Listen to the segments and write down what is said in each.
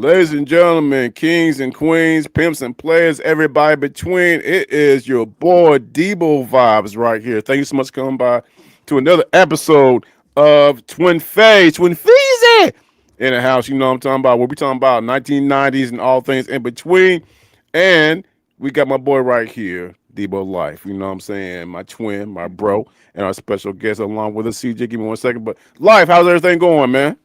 Ladies and gentlemen, kings and queens, pimps and players, everybody between, it is your boy Deboe Vibes right here. Thank you so much for coming by to another episode of Twin Phase, Twin Feezy in the house. You know what I'm talking about. We'll be talking about 1990s and all things in between. And we got my boy right here, Deboe Lyfe. You know what I'm saying? My twin, my bro, and our special guest along with us, CJ. Give me 1 second. But Lyfe, how's everything going, man?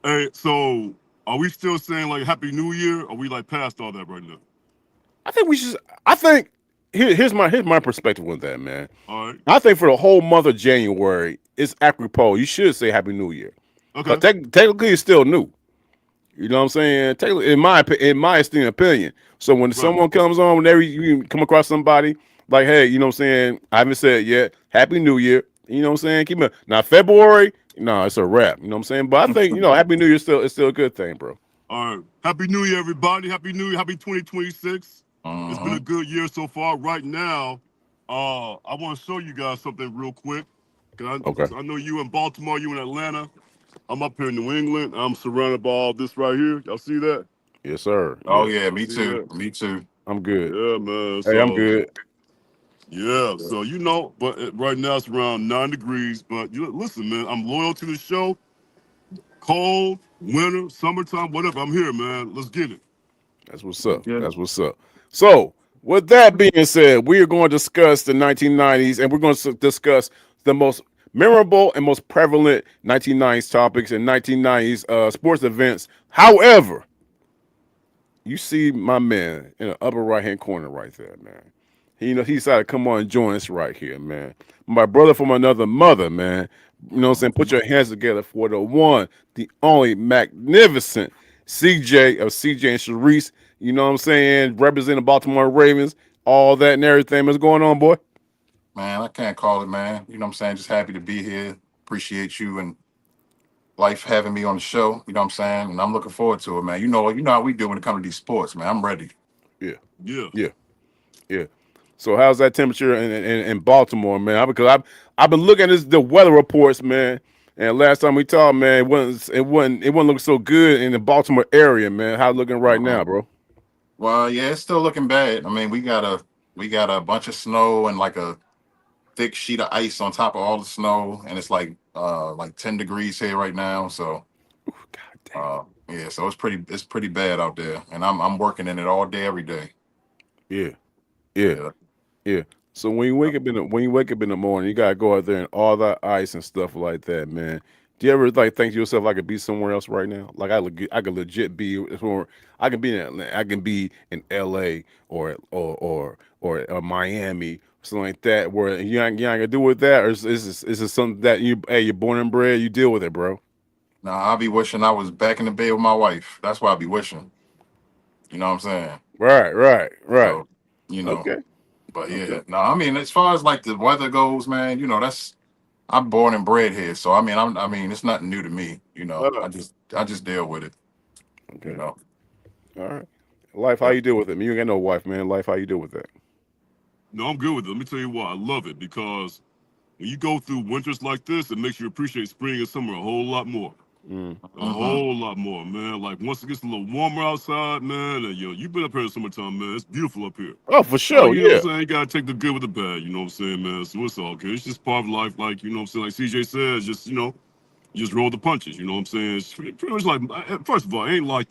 Hey, so are we still saying like Happy New Year? Or are we like past all that right now? I think we should. I think here's my perspective with that, man. All right. I think for the whole month of January, it's apropos. You should say Happy New Year, because Okay. technically it's still new. You know what I'm saying? Technically, in my esteemed opinion. So when Right. someone comes on, whenever you come across somebody like, hey, you know what I'm saying? I haven't said it yet. Happy New Year. You know what I'm saying? Keep it. Now February, no, it's a wrap. You know what I'm saying? But I think Happy New Year still a good thing, bro. All right. Happy New Year, everybody. Happy New Year. Happy 2026. It's been a good year so far. Right now, I want to show you guys something real quick. Okay. I know you in Baltimore, you in Atlanta. I'm up here in New England. I'm surrounded by all this right here. Y'all see that? Yes, sir. Oh Yeah, yeah, Y'all me see too. that? Me too. I'm good. Yeah, man. Hey, I'm So good. yeah, so but right now it's around 9 degrees. But listen, man, I'm loyal to the show. Cold, winter, summertime, whatever. I'm here, man. Let's get it. That's what's Let's up. get it. That's what's up. So, with that being said, we are going to discuss the 1990s, and we're going to discuss the most memorable and most prevalent 1990s topics and 1990s sports events. However, you see my man in the upper right hand corner right there, man. He decided to come on and join us right here, man. My brother from another mother, man. You know what I'm saying? Put your hands together for the one, the only magnificent CJ of CJ and Sharice. You know what I'm saying? Representing Baltimore Ravens, all that and everything. What's going on, boy? Man, I can't call it, man. You know what I'm saying? Just happy to be here. Appreciate you and Life having me on the show. You know what I'm saying? And I'm looking forward to it, man. You know how we do when it comes to these sports, man. I'm ready. Yeah, Yeah. yeah, yeah. So how's that temperature in Baltimore, man? I've been looking at the weather reports, man. And last time we talked, man, it wasn't looking so good in the Baltimore area, man. How it looking right Uh-huh. now, bro? Well, yeah, it's still looking bad. I mean, we got a bunch of snow and like a thick sheet of ice on top of all the snow, and it's like 10 degrees here right now. So God damn. yeah, so it's pretty bad out there. And I'm working in it all day, every day. Yeah, yeah, Yeah. yeah. So when you wake up in the morning, you gotta go out there and all that ice and stuff like that, man. Do you ever like think to yourself, I could be somewhere else right now? Like I could legit be somewhere. I can be in Atlanta, I can be in L.A. or Miami, something like that, where you ain't gonna do with that, or is it something that you're born and bred, you deal with it, bro? Now I'll be wishing I was back in the bed with my wife. That's what I'll be wishing. You know what I'm saying? Right, right, right. So, you know, Okay, but okay. yeah, no, I mean, as far as like the weather goes, man, that's I'm born and bred here, so I mean, it's nothing new to me. Uh, I just deal with it. You okay. know, All right. Life, how yeah. you deal with it? You ain't got no wife, man. Life, how you deal with that? No, I'm good with it. Let me tell you why. I love it because when you go through winters like this, it makes you appreciate spring and summer a whole lot more. Mm. A Hmm. whole lot more, man. Like once it gets a little warmer outside, man, and you've been up here in the summertime, man. It's beautiful up here. Oh, for Well, sure. you know what Yeah. I'm saying? You gotta take the good with the bad, you know what I'm saying, man? So it's all good. It's just part of life, like, you know what I'm saying? Like CJ says, you just roll the punches, you know what I'm saying? It's pretty much like, first of all, it ain't like,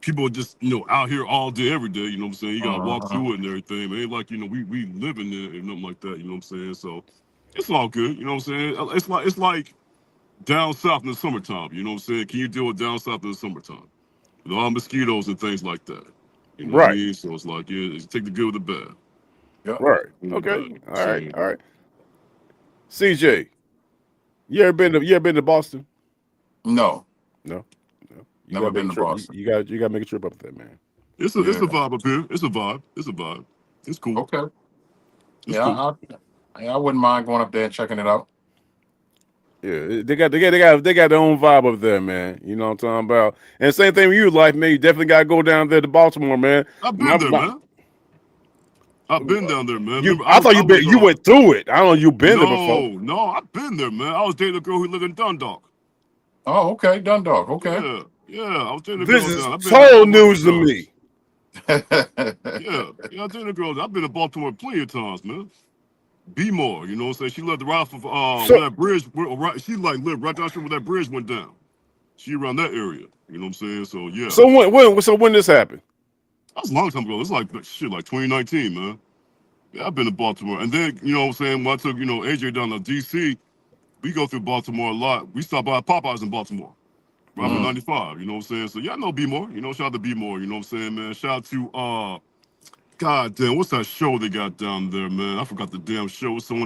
people are just, out here all day, every day, you know what I'm saying? You gotta walk Hmm. through it and everything. It ain't like, we live in there and nothing like that, you know what I'm saying? So it's all good, you know what I'm saying? It's like down south in the summertime, you know what I'm saying? Can you deal with down south in the summertime? All mosquitoes and things like that. You know what I Right. mean? So it's like, yeah, take the good with the bad. Yep. Right. With the Okay. bad. All right. So All right. CJ, you ever been to Boston? No, No. No. You gotta never make been a to trip. You, Boston. you gotta you gotta make a trip up there, man. it's a Yeah. vibe up here. It's a vibe. It's a vibe. It's cool. Okay. It's Yeah, cool. I wouldn't mind going up there and checking it out. Yeah, they got their own vibe up there, man. You know what I'm talking about. And same thing with you, life, man. You definitely gotta go down there to Baltimore, man. I've been My, there, my, man. I've been down there, man. you, Remember, I thought I was you went through it. I don't know you been there before. no, I've been there, man. I was dating a girl who lived in Dundalk. Oh, okay, Dundalk. Okay. Yeah, Yeah, I was taking the This girl is down. I've been to total Baltimore a news few to times. me. Yeah, I taking the girl down. I've been to Baltimore plenty of times, man. Be more, you know what I'm saying? She lived right off of So, where that bridge, she like lived right down the street where that bridge went down. She around that area, you know what I'm saying? So yeah, when this happened? that was a long time ago. It's like shit, like 2019, man. Yeah, I've been to Baltimore, and then you know what I'm saying. When I took AJ down to DC, we go through Baltimore a lot. We stop by Popeyes in Baltimore. Right in 95, you know what I'm saying? So yeah, I know Be More. Shout out to Be More, you know what I'm saying, man? Shout out to God damn, what's that show they got down there, man? I forgot the damn show. It's on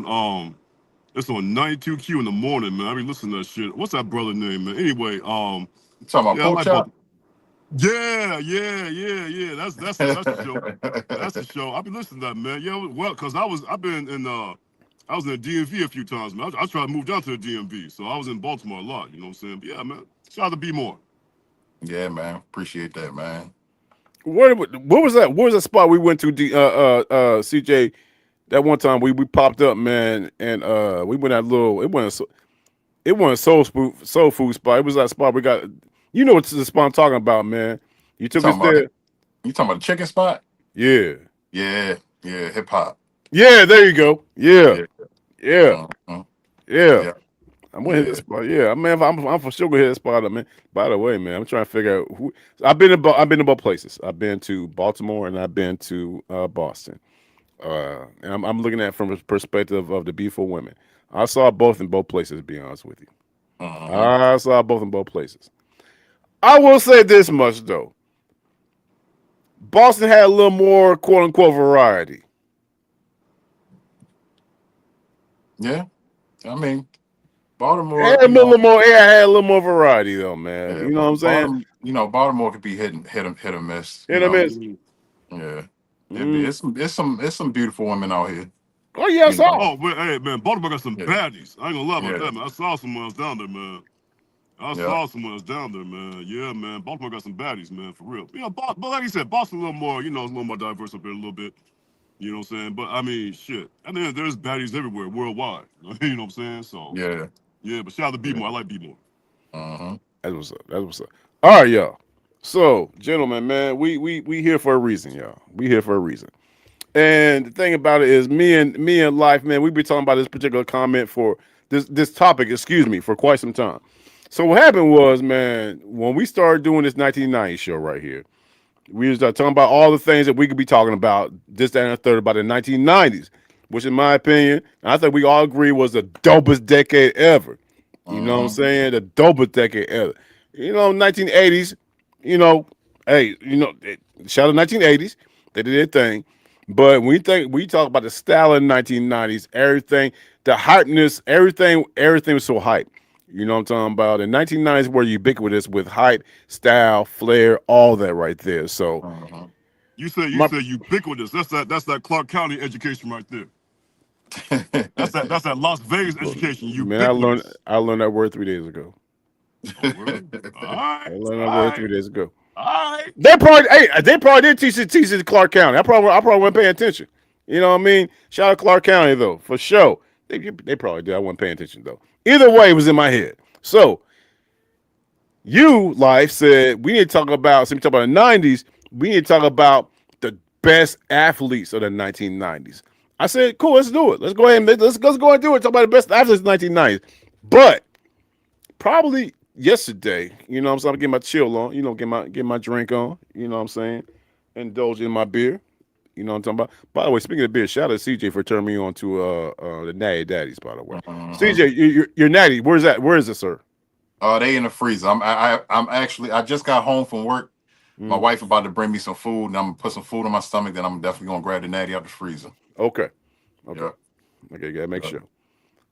92Q in the morning, man. I be listening to that shit. What's that brother name, man? Anyway, You talking about yeah, I pork like chop? both. Yeah. That's the show. That's the show. I be listening to that, man. Yeah, well, cause I was in the DMV a few times, man. I tried to move down to the DMV, so I was in Baltimore a lot. You know what I'm saying? But yeah, man. Shout out to Be More. Yeah, man. Appreciate that, man. What was that? What was that spot we went to? CJ. That one time we popped up, man, and we went that little. It wasn't a soul food spot. It was that spot we got. You know what the spot I'm talking about, man. You You took us talking about there. it? You talking about the chicken spot? Yeah. Yeah, hip hop. Yeah, there you go. Yeah. Yeah, Yeah. mhm. Yeah. Yeah, I'm gonna hit that yeah. spot. Yeah, I mean, I'm for sure gonna hit that spot up, man. By the way, man, I'm trying to figure out who. I've been to both places. I've been to Baltimore and I've been to Boston. And I'm looking at it from the perspective of the beautiful women. I saw both in both places. To be honest with you, Hmm. I saw both in both places. I will say this much though: Boston had a little more "quote unquote" variety. Yeah, I mean Baltimore. Had a little more. Yeah, had a little more variety though, man. Yeah, You know what I'm saying? Baltimore. Baltimore could be hit or miss. Hit or miss. Yeah. Mm. It's some beautiful women out here. Oh yeah, I You know. saw. Oh, wait, hey, man, Baltimore got some Yeah. baddies. I ain't gonna lie about Yeah. that, man. I saw someone else down there, man. Yeah. Yeah, man. Baltimore got some baddies, man, for real. But like you said, Boston a little more, it's a little more diverse up there a little bit. You know what I'm saying? But I mean, shit. And then there's baddies everywhere, worldwide. You know what I'm saying? So Yeah. yeah, but shout out to B Yeah. More. I like B More. Uh-huh. That's what's up. That's what's up. All right, y'all. So, gentlemen, man, we here for a reason, y'all. We here for a reason. And the thing about it is, me and Lyfe, man, we've been talking about this particular comment for this topic, excuse me, for quite some time. So what happened was, man, when we started doing this 1990 show right here, we started talking about all the things that we could be talking about, this, that, and the third, about the 1990s, which in my opinion, I think we all agree was the dopest decade ever. You know what I'm Uh-huh. saying? The dopest decade ever. 1980s, you know, hey, shout out 1980s. They did their thing. But we talk about the style of the 1990s, everything, the hypeness, everything was so hype. You know what I'm talking about? The 1990s were ubiquitous with hype, style, flair, all that right there. So Uh-huh. You my said ubiquitous. That's that Clark County education right there. That's that Las Vegas education, man, I learned ubiquitous. I learned that word 3 days ago. Oh, word. All I right, learned all that word right, 3 days ago. all right. They probably did teach it to Clark County. I probably wasn't paying attention. You know what I mean? Shout out Clark County though, for sure. They probably did. I wasn't paying attention though. Either way, it was in my head. So Lyfe said we need to talk about. Since we talk about the '90s, we need to talk about the best athletes of the 1990s. I said, cool, let's do it. Let's go ahead and let's go and do it. Talk about the best athletes of the 1990s. But probably yesterday, I'm saying, I'm getting my chill on, get my drink on, you know what I'm saying, indulge in my beer, you know what I'm talking about. By the way, speaking of beer, shout out to CJ for turning me on to the Natty Daddies. By the way, Uh-huh. CJ, you're Natty. Where's that? Where is it, sir? They in the freezer. I'm actually I just got home from work. My Mm, wife about to bring me some food, and I'm gonna put some food in my stomach. Then I'm definitely gonna grab the natty out the freezer. okay, okay, Yep, okay. Gotta make yep, sure.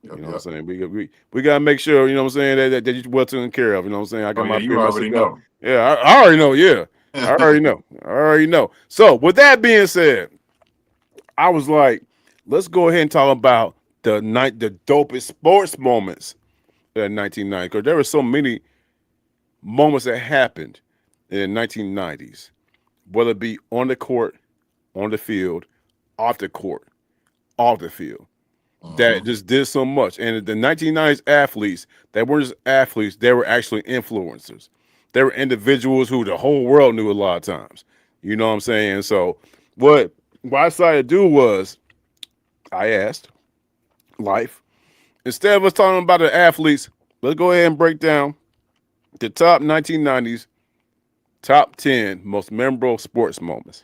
You yep, know what I'm yep. saying? We gotta make sure. You know what I'm saying that you're well taken care of. You know what I'm saying? I Oh got yeah, my you beer, my already cigar. know. Yeah, I already know. Yeah, I already know. I already know. So with that being said, I was like, let's go ahead and talk about the dopest sports moments in 1990, because there were so many moments that happened in the 1990s, whether it be on the court, on the field, off the court, off the field, that Uh-huh. just did so much. And the 1990s athletes, they weren't just athletes, they were actually influencers. They were individuals who the whole world knew a lot of times. You know what I'm saying? So what I decided to do was I asked Lyfe, instead of us talking about the athletes, let's go ahead and break down the top 1990s, top 10 most memorable sports moments.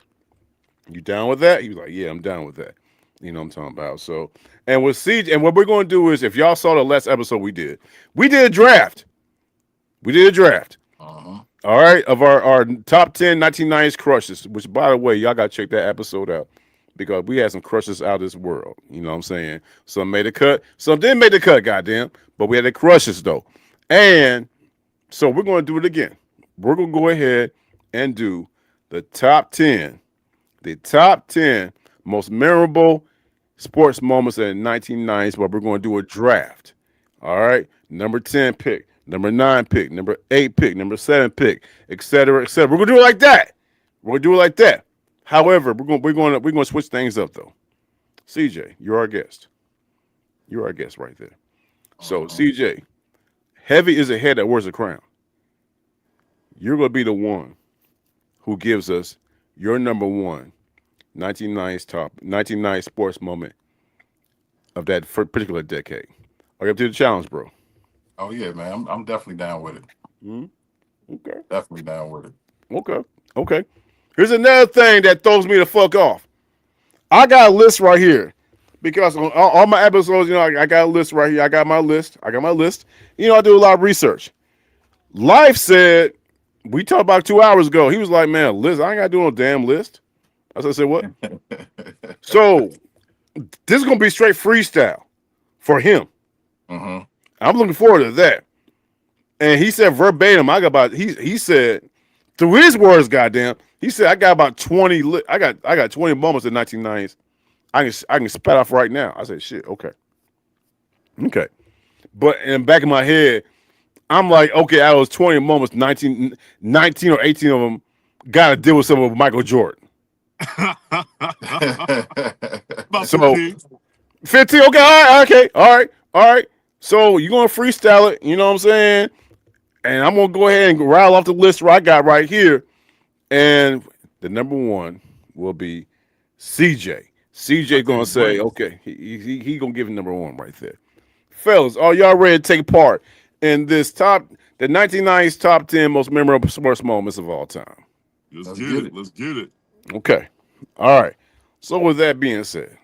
You down with that? He was like, yeah, I'm down with that. You know what I'm talking about. So, and with CJ, and what we're going to do is, if y'all saw the last episode we did a draft. We did a draft. Uh-huh. All right, of our top 10 1990s crushes, which, by the way, y'all got to check that episode out because we had some crushes out of this world. You know what I'm saying? Some made the cut, some didn't make the cut, goddamn. But we had the crushes, though. And so we're going to do it again. We're going to go ahead and do the top 10 most memorable sports moments in the 1990s, but we're going to do a draft. All right, number 10 pick, number 9 pick, number 8 pick, number 7 pick, etc., etc. We're gonna do it like that. We're gonna do it like that. However, we're gonna switch things up though. CJ, you're our guest. You're our guest right there. So Uh-huh. CJ, heavy is a head that wears a crown. You're gonna be the one who gives us your number one 1990s sports moment of that particular decade. Are you up to the challenge, bro? Oh yeah, man. I'm definitely down with it. Hmm. Okay. Definitely down with it. Okay. Okay. Here's another thing that throws me the fuck off. I got a list right here because on all my episodes, I got a list right here. I got my list. I do a lot of research. Lyfe said, we talked about 2 hours ago. He was like, man, list, I ain't got to do no damn list. I said, what? So this is going to be straight freestyle for him. Uh-huh. I'm looking forward to that. And he said verbatim, he said, through his words, goddamn, he said I got about 20. I got 20 moments in 1990s. I can spat off right now. I said shit. Okay. But in the back of my head, I'm like, okay, out of those 20 moments, 19 or 18 of them got to deal with something with Michael Jordan. About So 15. 15. Okay. All right. Okay. All right. So you're gonna freestyle it. You know what I'm saying? And I'm gonna go ahead and rattle off the list I got right here. And the number one will be CJ. CJ I gonna can't say, wait. okay, he gonna give it number one right there. Fellas, are y'all ready to take part in the 1990s top 10 most memorable sports moments of all time? Let's Let's get get it. it. Let's get it. Okay. All right. So with that being said,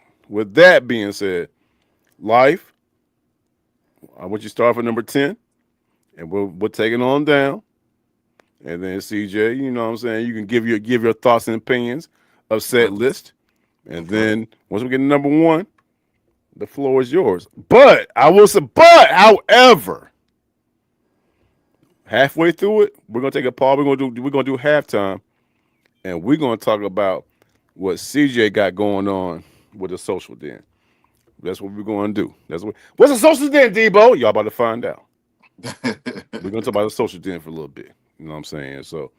Lyfe, I want you to start for number 10, and we'll take it on down. And then CJ, you know what I'm saying? You can give your thoughts and opinions of said Okay. list. And Okay. then once we get to number one, the floor is yours. But however, halfway through it, we're gonna take a pause. We're gonna do halftime, and we're gonna talk about what CJ got going on with the social den. That's what we're gonna do. What's the social den, Debo? Y'all about to find out. We're gonna talk about the social den for a little bit. You know what I'm saying? So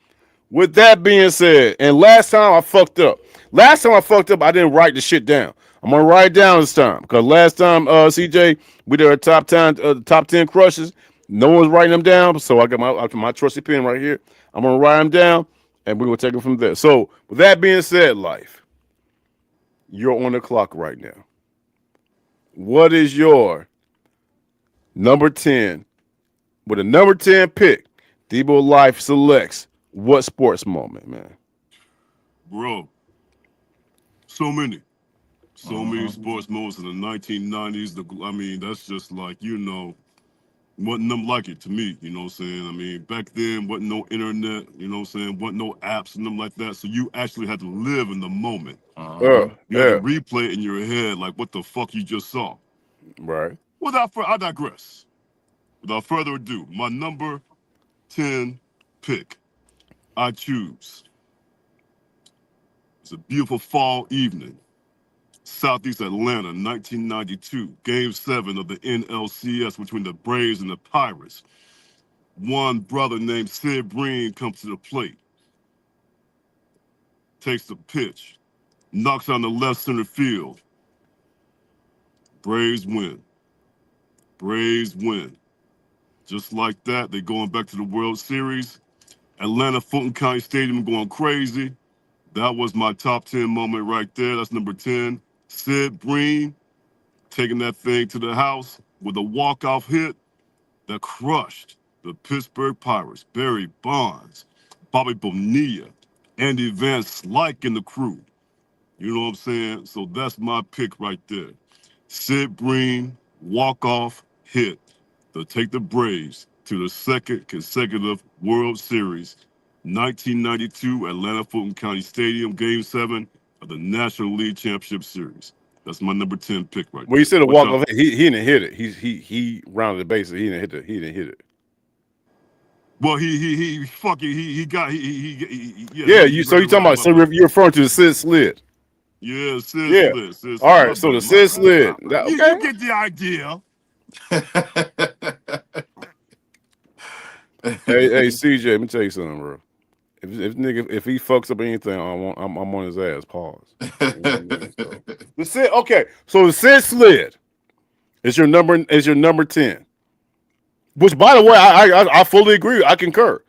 with that being said, and last time I fucked up. I didn't write the shit down. I'm gonna write it down this time because last time, CJ, we did our top 10 crushes. No one was writing them down, so I got my trusty pen right here. I'm gonna write them down, and we're gonna take it from there. So with that being said, Lyfe, you're on the clock right now. What is your number 10? With a number 10 pick, Debo Lyfe selects what sports moment, man? Bro, so many. So many Uh-huh. sports moments in the 1990s. I mean, that's just like, wasn't nothing like it to me, you know what I'm saying? I mean, back then, wasn't no internet, you know what I'm saying? Wasn't no apps and nothing like that. So you actually had to live in the moment. Uh, Uh-huh. You had to yeah, replay it in your head, like what the fuck you just saw. right. I digress. Without further ado, my number 10 pick, I choose. It's a beautiful fall evening. Southeast Atlanta, 1992, Game 7 of the NLCS between the Braves and the Pirates. One brother named Sid Breen comes to the plate, takes the pitch, knocks on the left center field. Braves win. Braves win. Just like that, they're going back to the World Series. Atlanta Fulton County Stadium going crazy. That was my top 10 moment right there. That's number 10. Sid Bream taking that thing to the house with a walk-off hit that crushed the Pittsburgh Pirates. Barry Bonds, Bobby Bonilla, Andy Van Slyke and the crew. You know what I'm saying? So that's my pick right there. Sid Bream, walk-off hit to take the Braves to the second consecutive World Series. 1992 Atlanta Fulton County Stadium, Game 7 of the National League Championship Series. That's my number 10 pick right When you said a What walk y'all- off, he didn't hit it. He rounded the bases. He didn't hit it. Well, he got Yeah, you. So you talking about? So you're referring to the Sid Slid. Yeah, Sid Yeah. Slid. Sid All right. My So the bad, Sid Slid. my- Okay. You get the idea. Hey, CJ, let me tell you something, bro. If he fucks up anything, I'm on his ass. Pause. The Sid. Okay. So the Sid Slid is your number. 10. Which, by the way, I fully agree. I concur.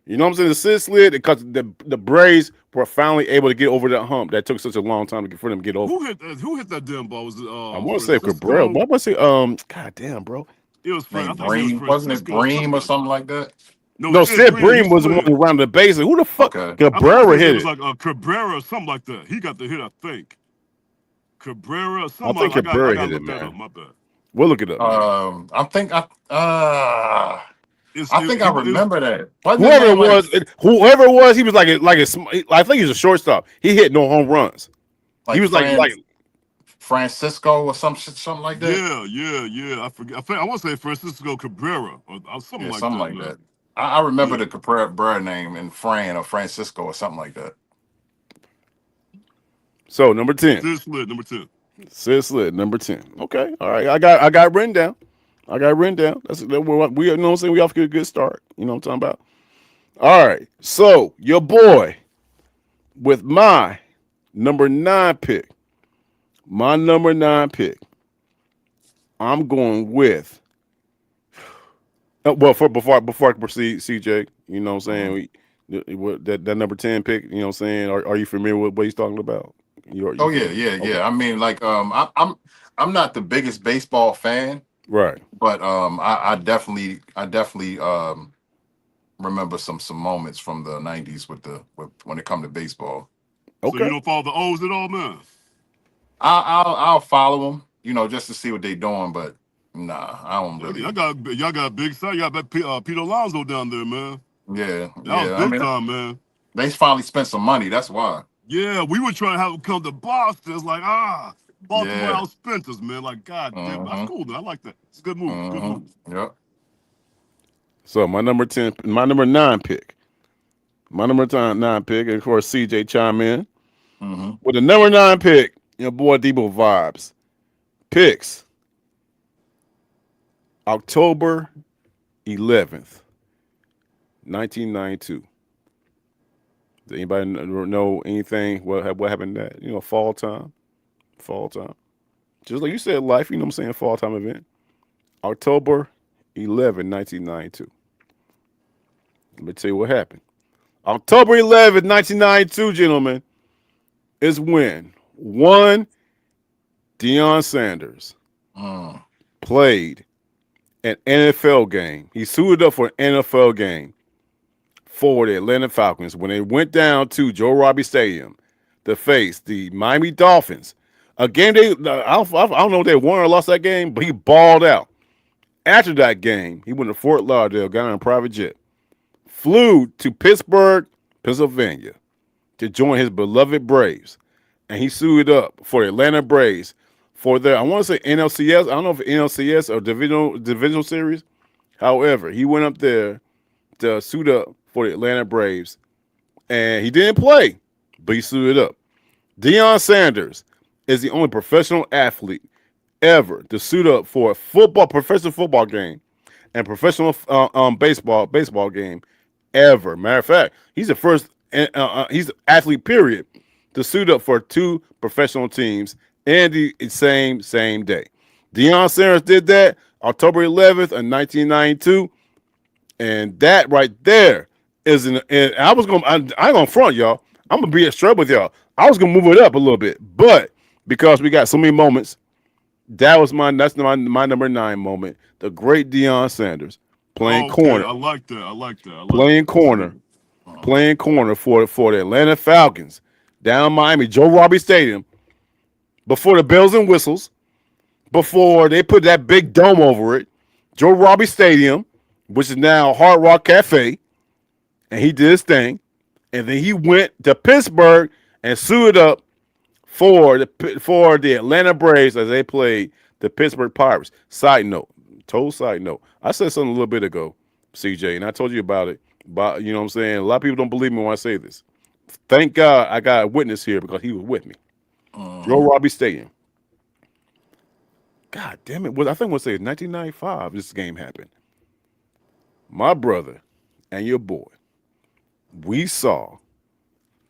You know what I'm saying? The Sid Slid because the Braves were finally able to get over that hump that took such a long time for them to get over. Who hit that damn ball? Was it? I want to say Cabrera. What was it? God damn, bro. It was Name I think Bream, it was wasn't it Francisco Bream or something like that? No, Sid Bream was the one who rounded the base. Who the fuck? Okay. Cabrera hit it. it. Was like Cabrera or something like that. He got the hit, I think. Cabrera, I something. think Cabrera hit it, look that man. up. My bad. We'll look it up. I think I remember that. Wasn't Whoever his it was, he was like I think he's a shortstop. He hit no home runs. He was like Francisco or something like that. Yeah. I forget. I want to say Francisco Cabrera or something like something that. like Man. that. I remember the Cabrera name in Fran or Francisco or something like that. So number 10. Sid Slid, number 10. Sid Slid, number 10. Okay, all right. I got written down. That's we you know what I'm saying. We off to a good start. You know what I'm talking about. All right. So your boy with my number 9 pick. My number 9 pick. I'm going with. Well, before I proceed, CJ, you know what I'm saying. That number 10 pick. You know what I'm saying. Are you familiar with what he's talking about? Yeah. Okay. I mean, like, I'm not the biggest baseball fan, right? But I definitely remember some moments from the 90s with when it come to baseball. Okay. So you don't follow the O's at all, man? I'll follow them, you know, just to see what they're doing, but nah, I don't really. Y'all got a big side. Y'all got Pete Alonso down there, man. Yeah, that was big time, man. They finally spent some money. That's why. Yeah, we were trying to have him come to Boston. It's like, Baltimore outspent us, man. Like, God damn, that's cool, man. I like that. It's a good move. Good move. Yep. So my number 9 pick. My number 9 pick, and of course CJ chime in. With the number 9 pick, your boy Deboe vibes. Picks. October 11th, 1992. Does anybody know anything? What happened that? You know, fall time. Just like you said, Lyfe, you know what I'm saying, fall time event. October 11, 1992. Let me tell you what happened. October 11, 1992, gentlemen, is when one Deion Sanders played an NFL game. He suited up for an NFL game for the Atlanta Falcons when they went down to Joe Robbie Stadium to face the Miami Dolphins. A game I don't know if they won or lost that game, but he balled out. After that game, he went to Fort Lauderdale, got on a private jet, flew to Pittsburgh, Pennsylvania, to join his beloved Braves, and he suited up for the Atlanta Braves for their, I want to say NLCS. I don't know if NLCS or divisional series. However, he went up there to suit up for the Atlanta Braves, and he didn't play, but he suited up. Deion Sanders is the only professional athlete ever to suit up for a professional football game and professional baseball game ever. Matter of fact, he's the first he's the athlete period to suit up for 2 professional teams in the same day. Deion Sanders did that October 11th of 1992, And that right there is an. And I was gonna. I ain't gonna front y'all. I'm gonna be straight with y'all. I was gonna move it up a little bit, but because we got so many moments, that's my number 9 moment. The great Deion Sanders playing Okay, corner, I like that. I like that. I like playing that. That's corner, good. playing corner for the Atlanta Falcons down Miami, Joe Robbie Stadium, before the bells and whistles, before they put that big dome over it. Joe Robbie Stadium, which is now Hard Rock Cafe, and he did his thing. And then he went to Pittsburgh and suited up for the Atlanta Braves as they played the Pittsburgh Pirates. Total side note. I said something a little bit ago, CJ, and I told you about it. But you know what I'm saying? A lot of people don't believe me when I say this. Thank God I got a witness here because he was with me. Joe Robbie Stadium. God damn it. I think we'll say 1995 this game happened. My brother and your boy, we saw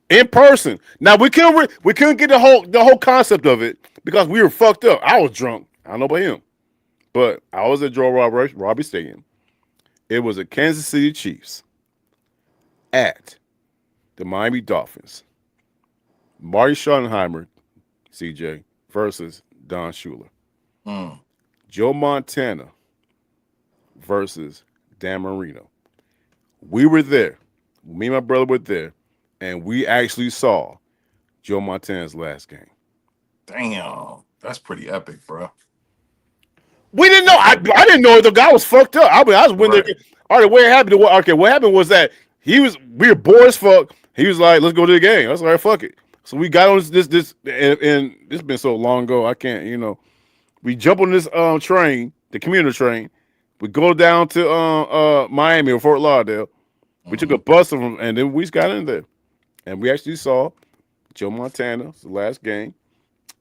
in person. Now we couldn't get the whole concept of it because we were fucked up. I was drunk. I don't know about him. But I was at Joe Robbie Stadium. It was the Kansas City Chiefs at the Miami Dolphins. Marty Schottenheimer, CJ, versus Don Shula. Joe Montana versus Dan Marino. We were there. Me and my brother were there, and we actually saw Joe Montana's last game. Damn, that's pretty epic, bro. We didn't know. I didn't know the guy was fucked up. I was when Right. all right, what happened? What happened was that we were bored as fuck. He was like, "Let's go to the game." I was like, "Fuck it." So we got on this, and this has been so long ago. I can't, We jump on this train, the commuter train. We go down to Miami or Fort Lauderdale. We took a bus from, and then we just got in there, and we actually saw Joe Montana's last game.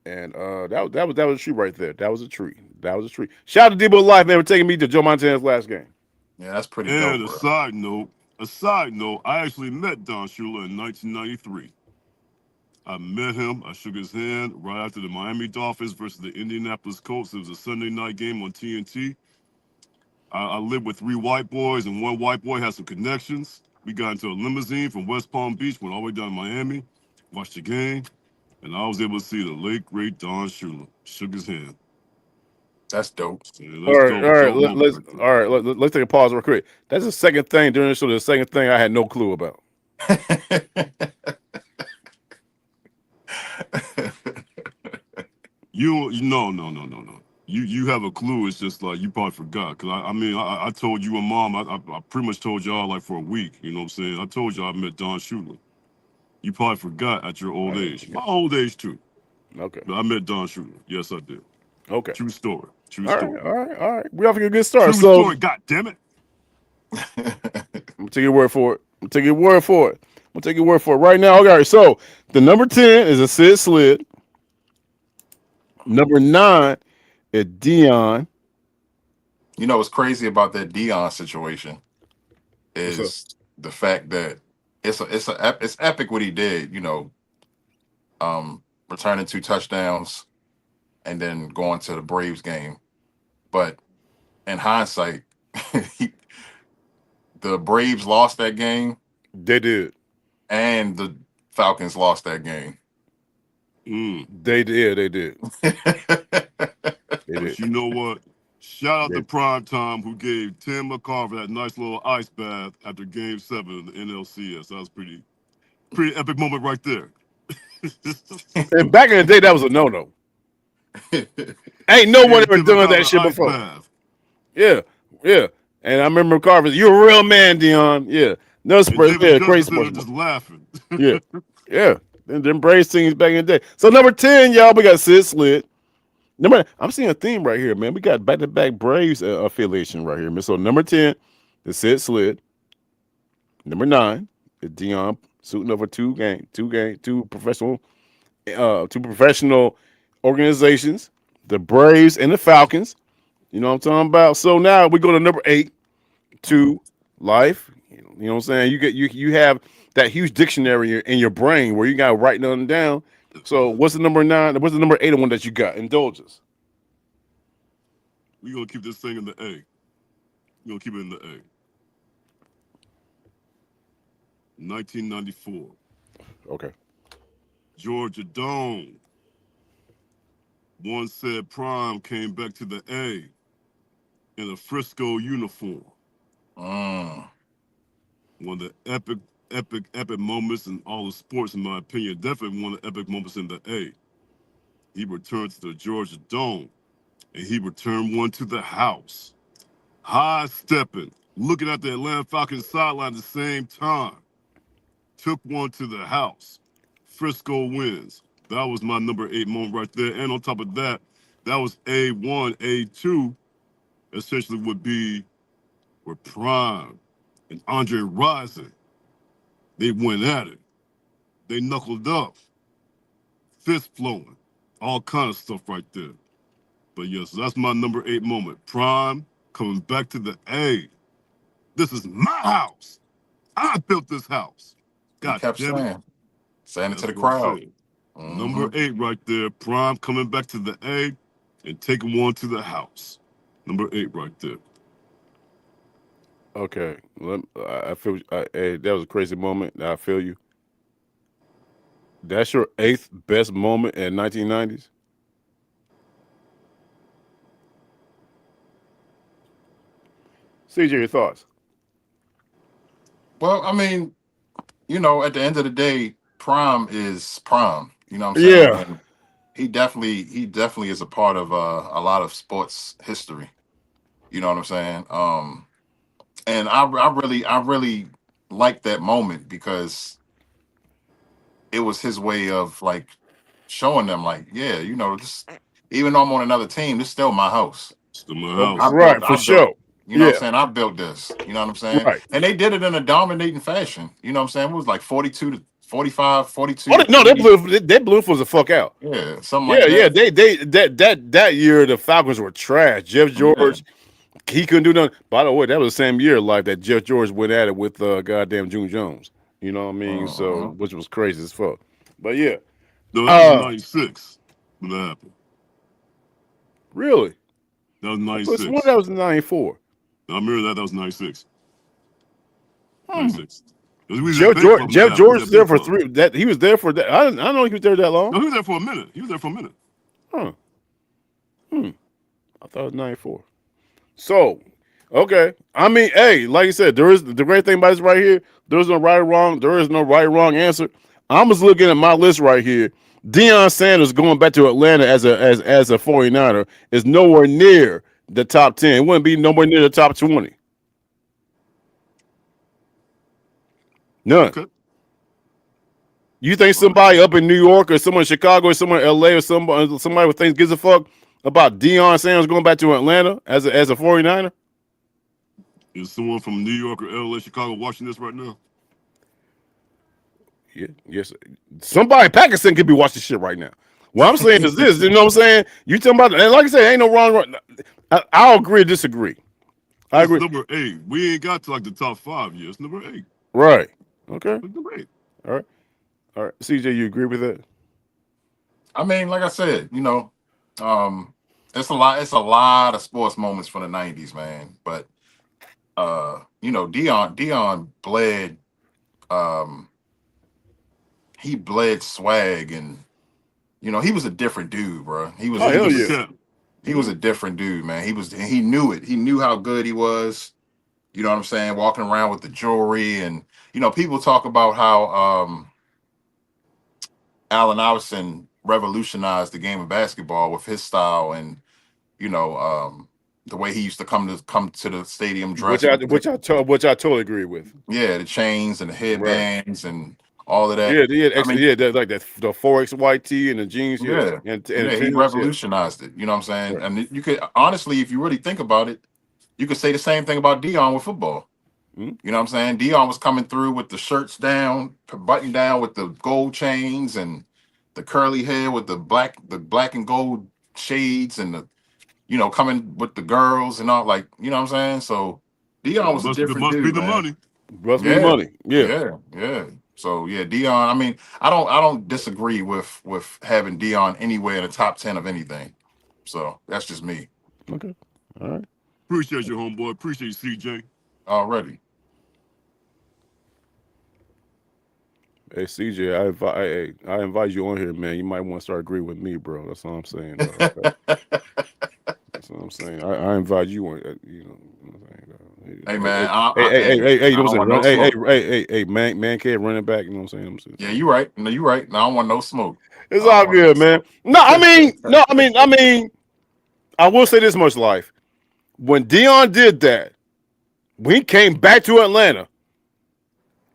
And that was a treat right there. That was a treat. That was a treat. Shout out to Deboe Lyfe, man, for taking me to Joe Montana's last game. Yeah, that's pretty dope, And bro. a side note, I actually met Don Shula in 1993. I met him. I shook his hand right after the Miami Dolphins versus the Indianapolis Colts. It was a Sunday night game on TNT. I lived with 3 white boys, and one white boy had some connections. We got into a limousine from West Palm Beach, went all the way down to Miami, watched the game, and I was able to see the late, great Don Shula. Shook his hand. That's dope. And All that's right, all dope. right. Dope moment right there. All right. Let's take a pause real quick. That's the second thing during the show. The second thing I had no clue about. No. You have a clue. It's just like you probably forgot. Cause I told you and mom. I pretty much told y'all like for a week. You know what I'm saying? I told y'all I met Don Shula. You probably forgot at your old age. My old age too. Okay. But I met Don Shula. Yes, I did. Okay. True story. True All story. right. All right. All right. We off to a good start. True So story. God damn it. I'm gonna take your word for it. I'm gonna take your word for it. I'm gonna take your word for it right now. Okay. So the number 10 is a Sid Slid. Number 9 is Dion. You know what's crazy about that Dion situation What's up? is the fact that it's epic what he did. Returning 2 touchdowns and then going to the Braves game. But in hindsight, the Braves lost that game They did. and the Falcons lost that game. They did. They did. They But did. you know what? Shout out They- to Prime Time who gave Tim McCarver that nice little ice bath after Game 7 of the NLCS. That was pretty epic moment right there. And back in the day, that was a no-no. Ain't no one ever done that shit before. Bath. Yeah, yeah. And I remember Carver. You're a real man, Dion. Yeah. No And sports. David Yeah, crazy Gustafson sports. just laughing. Yeah, yeah. Them Braves things back in the day. So number 10, y'all, we got Sid Slid. I'm seeing a theme right here, man. We got back-to-back Braves affiliation right here, man. So number 10 is Sid Slid. Number 9 is Dion suiting over two professional organizations, the Braves and the Falcons. You know what I'm talking about? So now we go to number 8, to Lyfe. You know what I'm saying? You have that huge dictionary in your brain where you got to write nothing down. So what's the number 9? What's the number 8 one that you got? Indulges. We're gonna keep this thing in the A. We're gonna keep it in the A. 1994. Okay. Georgia Dome. One said Prime came back to the A in a Frisco uniform. Mm. One of the epic moments in all of sports, in my opinion. Definitely one of the epic moments in the A. He returned to the Georgia Dome, and he returned one to the house. High stepping, looking at the Atlanta Falcons sideline at the same time. Took one to the house. Frisco wins. That was my number 8 moment right there. And on top of that, that was A1, A2, essentially would be where Prime and Andre Rison, they went at it. They knuckled up, fist flowing, all kind of stuff right there. But yes, that's my number 8 moment. Prime coming back to the A. This is my house. I built this house. He God kept damn it. saying it to That's the what I'm crowd. saying. Mm-hmm. Number 8 right there. Prime coming back to the A and taking one to the house. Number 8 right there. Okay. I feel hey, that was a crazy moment. I feel you. That's your 8th best moment in 1990s. CJ, your thoughts? Well, I mean, at the end of the day, Prime is Prime. You know what I'm saying? Yeah. And he definitely is a part of a lot of sports history. You know what I'm saying? And I really like that moment because it was his way of like showing them, like, yeah, this, even though I'm on another team, this is still my house. Still my I house. built, Right, for I built, sure. you know what I'm Yeah. saying? I built this, you know what I'm saying? Right. And they did it in a dominating fashion. You know what I'm saying? It was like 42 to 45, Oh 42 no, they 3. blew for the fuck out. Yeah, something like Yeah, yeah. that. They that year the Falcons were trash. Jeff Yeah. George, he couldn't do nothing. By the way, that was the same year like that Jeff George went at it with goddamn June Jones. You know what I mean? So Uh-huh. which was crazy as fuck. But yeah. No, that was in Uh 96 when that happened. really? That was I could have sworn 96. that was in '94. I remember that. That was 96. Hmm. 96. Because we was at Bay Club when that Jeff happened. We George was was at Bay there for Club. three. That he was there for that. I didn't know he was there that long. No, he was there for a minute. He was there for a minute. Huh. Hmm. I thought it was '94. So, okay. I mean, hey, like you said, there is the great thing about this right here. There's no right or wrong. There is no right or wrong answer. I'm just looking at my list right here. Deion Sanders going back to Atlanta as a 49er is nowhere near the top 10. It wouldn't be nowhere near the top 20. None. Okay. You think All right. somebody up in New York or someone in Chicago or someone in LA or somebody with things gives a fuck about Deion Sanders going back to Atlanta as a 49er? Is someone from New York or LA, Chicago watching this right now? Yeah, yes. Somebody in Pakistan could be watching shit right now. What I'm saying is this, you know what I'm saying? You talking about, and like I said, ain't no wrong. I'll agree or disagree. I It's agree. number 8. We ain't got to like the top 5 yet. It's number 8. Right. Okay. It's number 8. All right. All right. CJ, you agree with that? I mean, like I said, um, it's a lot of sports moments from the 90s, man. But Dion bled, um, he bled swag, and he was a different dude, bro. He was Oh, he It's a hell different was yeah. cat. he Yeah. was a different dude, man. He knew it. He knew how good he was. You know what I'm saying? Walking around with the jewelry, and people talk about how Allen Iverson revolutionized the game of basketball with his style, and you know the way he used to come to the stadium Which dressed I with which I to, which I totally agree with. the chains and the Right. headbands and all of that. Yeah, yeah, I mean, yeah, like that the 4XYT and the jeans, yeah. yeah, And the yeah, he Timbs, yeah. revolutionized it. You know what I'm saying? Right. And you could honestly, if you really think about it, you could say the same thing about Dion with football. Mhm. You know what I'm saying? Dion was coming through with the shirts down, button down with the gold chains and the curly hair with the black and gold shades and the coming with the girls and all, like, you know what I'm saying? So Dion was a There different must be dude, the man. money. Must be the Yeah, money. Yeah. yeah, yeah. So yeah, Dion. I mean, I don't disagree with having Dion anywhere in the top 10 of anything. So that's just me Okay. All right. Appreciate you, homeboy. Appreciate you, CJ. already. Hey CJ, I invite you on here, man. You might want to start agreeing with me, bro. That's all I'm saying, though. Okay? That's what I'm saying. I invite you on. You know what I'm saying, Hey hey, man, hey, you I know what don't I'm saying? want no Run, hey, hey, smoke. hey, man, kid running back. You know what I'm saying? Yeah, you right. No, you right. No, I don't want no smoke. It's I don't all want no good, man. smoke. No, I will say this much, Life. When Dion did that, when he came back to Atlanta,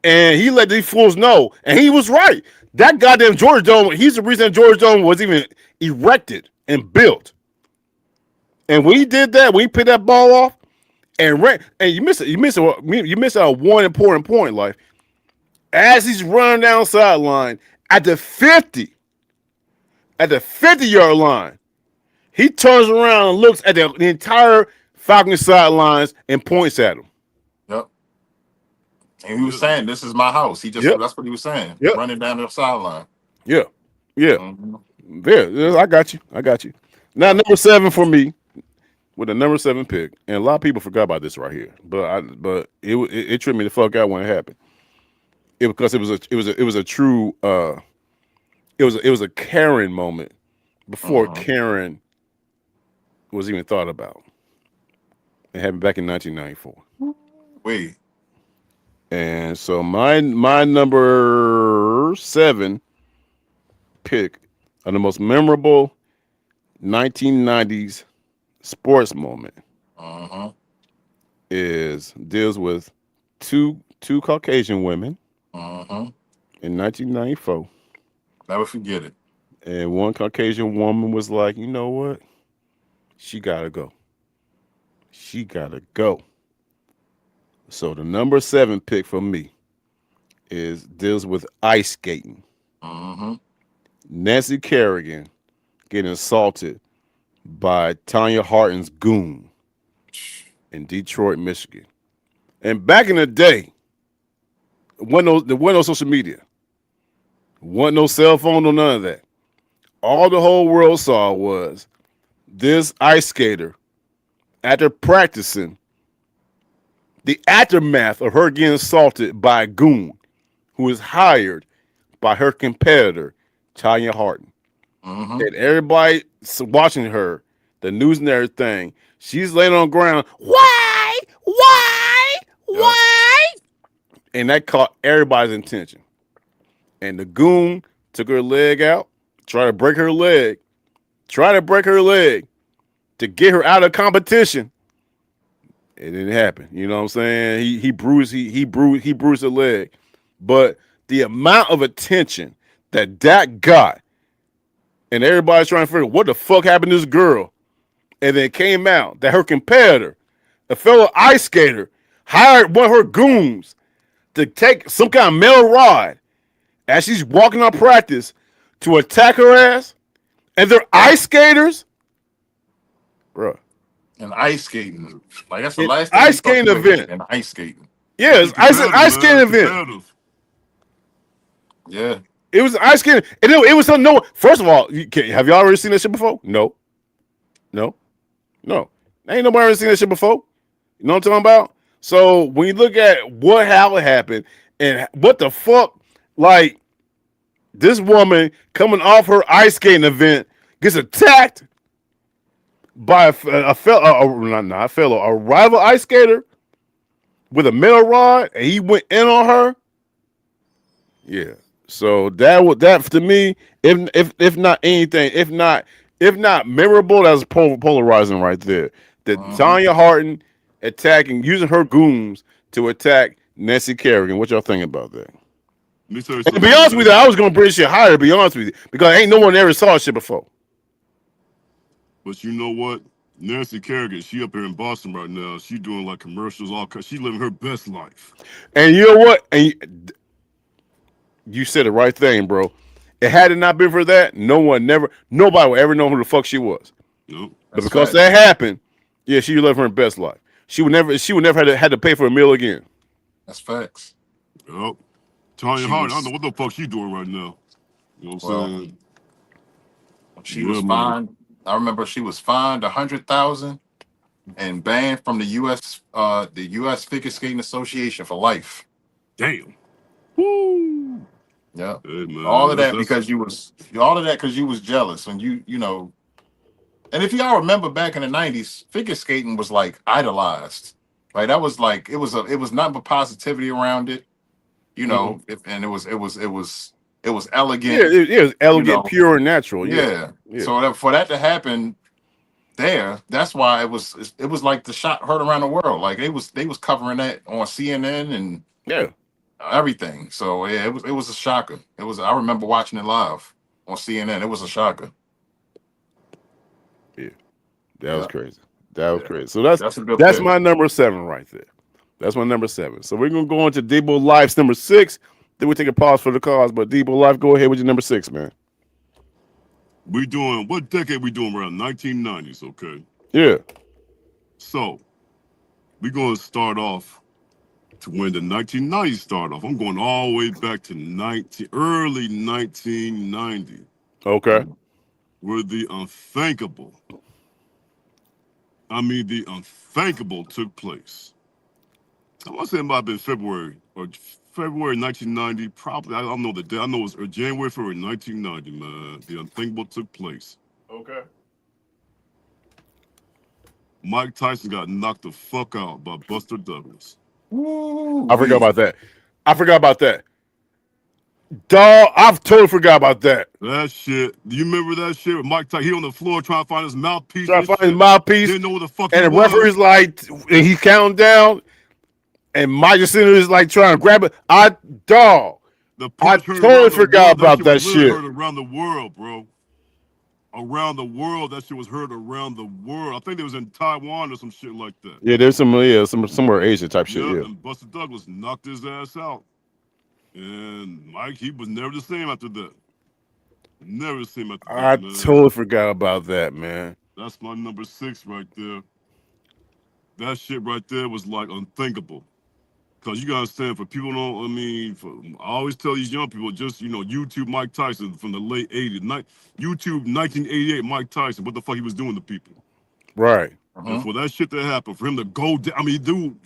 and he let these fools know, and he was right. That goddamn Georgia Dome, he's the reason Georgia Dome was even erected and built. And when he did that, when he picked that ball off and ran, and you miss a one important point, Life. As he's running down the sideline at the 50, at the 50-yard line, he turns around and looks at the entire Falcons sidelines and points at him. Yep. And he was Yeah. saying, "This is my house." Yep. That's what he was saying, Yep. running down the sideline. Yeah. Yeah. Mm-hmm. Yeah. I got you. I got you. Now, Yep. number 7 for me with the number 7 pick, and a lot of people forgot about this right here, but it tripped me the fuck out when it happened. Because it was a true it was a Karen moment before Mm-hmm. Karen was even thought about. It happened back in 1994. Wait. And so my number 7 pick of the most memorable 1990s sports moment Mm-hmm. deals with two Caucasian women Mm-hmm. in 1994. Never forget it. And one Caucasian woman was like, you know what? She gotta go. She gotta go. So the number 7 pick for me deals with ice skating. Mm-hmm. Nancy Kerrigan getting assaulted by Tanya Harton's goon in Detroit, Michigan. And back in the day, there wasn't no social media, wasn't no cell phone, no none of that. All the whole world saw was this ice skater after practicing the aftermath of her getting assaulted by a goon who was hired by her competitor, Tanya Harton. Mm-hmm. And everybody watching her, the news and everything, she's laying on the ground. Why? Why? Yep. Why? And that caught everybody's attention. And the goon took her leg out, tried to break her leg, to get her out of competition. It didn't happen. You know what I'm saying? He bruised her leg. But the amount of attention that got, and everybody's trying to figure out what the fuck happened to this girl. And then it came out that her competitor, a fellow ice skater, hired one of her goons to take some kind of metal rod as she's walking on practice to attack her ass. And they're ice skaters, bro. And ice skating. Like that's the An last thing you ice thought skating you would hear. event. And ice skating. Yeah, It's it's an competitive, ice man. skating event. Competitive. Yeah. It was an ice skating. And it was something no. First of all, have y'all already seen that shit before? No. No. No. Ain't nobody ever seen that shit before. You know what I'm talking about? So when you look at how it happened and what the fuck, like this woman coming off her ice skating event gets attacked by a rival ice skater with a metal rod, and he went in on her. Yeah. So that to me, if not anything, if not memorable, that's polarizing right there. That Mm-hmm. Tanya Harton using her goons to attack Nancy Kerrigan. What y'all think about that? Let me tell you And to something, be honest with you, man. I was gonna bring this shit higher. To be honest with you, because ain't no one ever saw this shit before. But you know what? Nancy Kerrigan, she up here in Boston right now. She doing like commercials, she living her best life. And you know what? And you said the right thing, bro. It had it not been for that, nobody would ever know who the fuck she was. Yep. But That's because facts. that happened, yeah, she lived her best life. She would never had to pay for a meal again. That's facts. Yep. Tanya She Hart, I don't know was what the fuck she doing right now. You know what well, I'm saying? she was Yeah, man. fined. I remember she was fined 100,000 and banned from the U.S. Figure Skating Association for life. Damn. Woo. Yeah. Hey All man, of that that's because you was jealous and you know. And if y'all remember back in the 90s, figure skating was like idolized. Like that was like it was nothing but positivity around it, you Mm-hmm. know, and it was Yeah, elegant, it was you elegant, know. pure, and natural. Yeah, Yeah. yeah, So that, for that to happen there, that's why it was like the shot heard around the world. Like they was covering that on CNN and yeah, everything. So yeah, it was a shocker. It was I remember watching it live on CNN. It was a shocker. yeah. That was Yeah. crazy. That was Yeah. crazy. So That's a good that's pick. my number 7 right there. That's my number 7. So we're gonna go into Debo Life's number 6. Then we take a pause for the cause. But Debo Life, go ahead with your number 6, man. we doing. What decade we doing around 1990s? Okay, Yeah. so we're gonna start off to when the 1990s start off. I'm going all the way back to early 1990, Okay. where the unthinkable, the unthinkable took place. I want to say it might have been February 1990. Probably I don't know the day. I know it was January, February 1990. Man, the unthinkable took place. Okay. Mike Tyson got knocked the fuck out by Buster Douglas. Ooh, I forgot about that. I forgot about that. Dog, I've totally forgot about that. That shit. Do you remember that shit with Mike Tyson? He on the floor trying to find his mouthpiece Trying and to find his shit. mouthpiece, Didn't know where the fuck he and the referee's was. like, and he's counting down, and Mike just sitting there is like trying to grab it. Dog, The I punch heard totally around the forgot world. That about shit was that literally shit. heard around the world, bro. Around the world, that shit was heard around the world. I think it was in Taiwan or some shit like that. Yeah, there's some somewhere Asia type shit. Yep, Yeah, and Buster Douglas knocked his ass out. And Mike, he was never the same after that. Never the same after that, I man. totally forgot about that, man. That's my number 6 right there. That shit right there was like unthinkable. Cause you gotta understand, for people don't, I always tell these young people, just YouTube Mike Tyson from the late '80s, YouTube 1988 Mike Tyson, what the fuck he was doing to people, Right. and for that shit to happen, for him to go down, dude,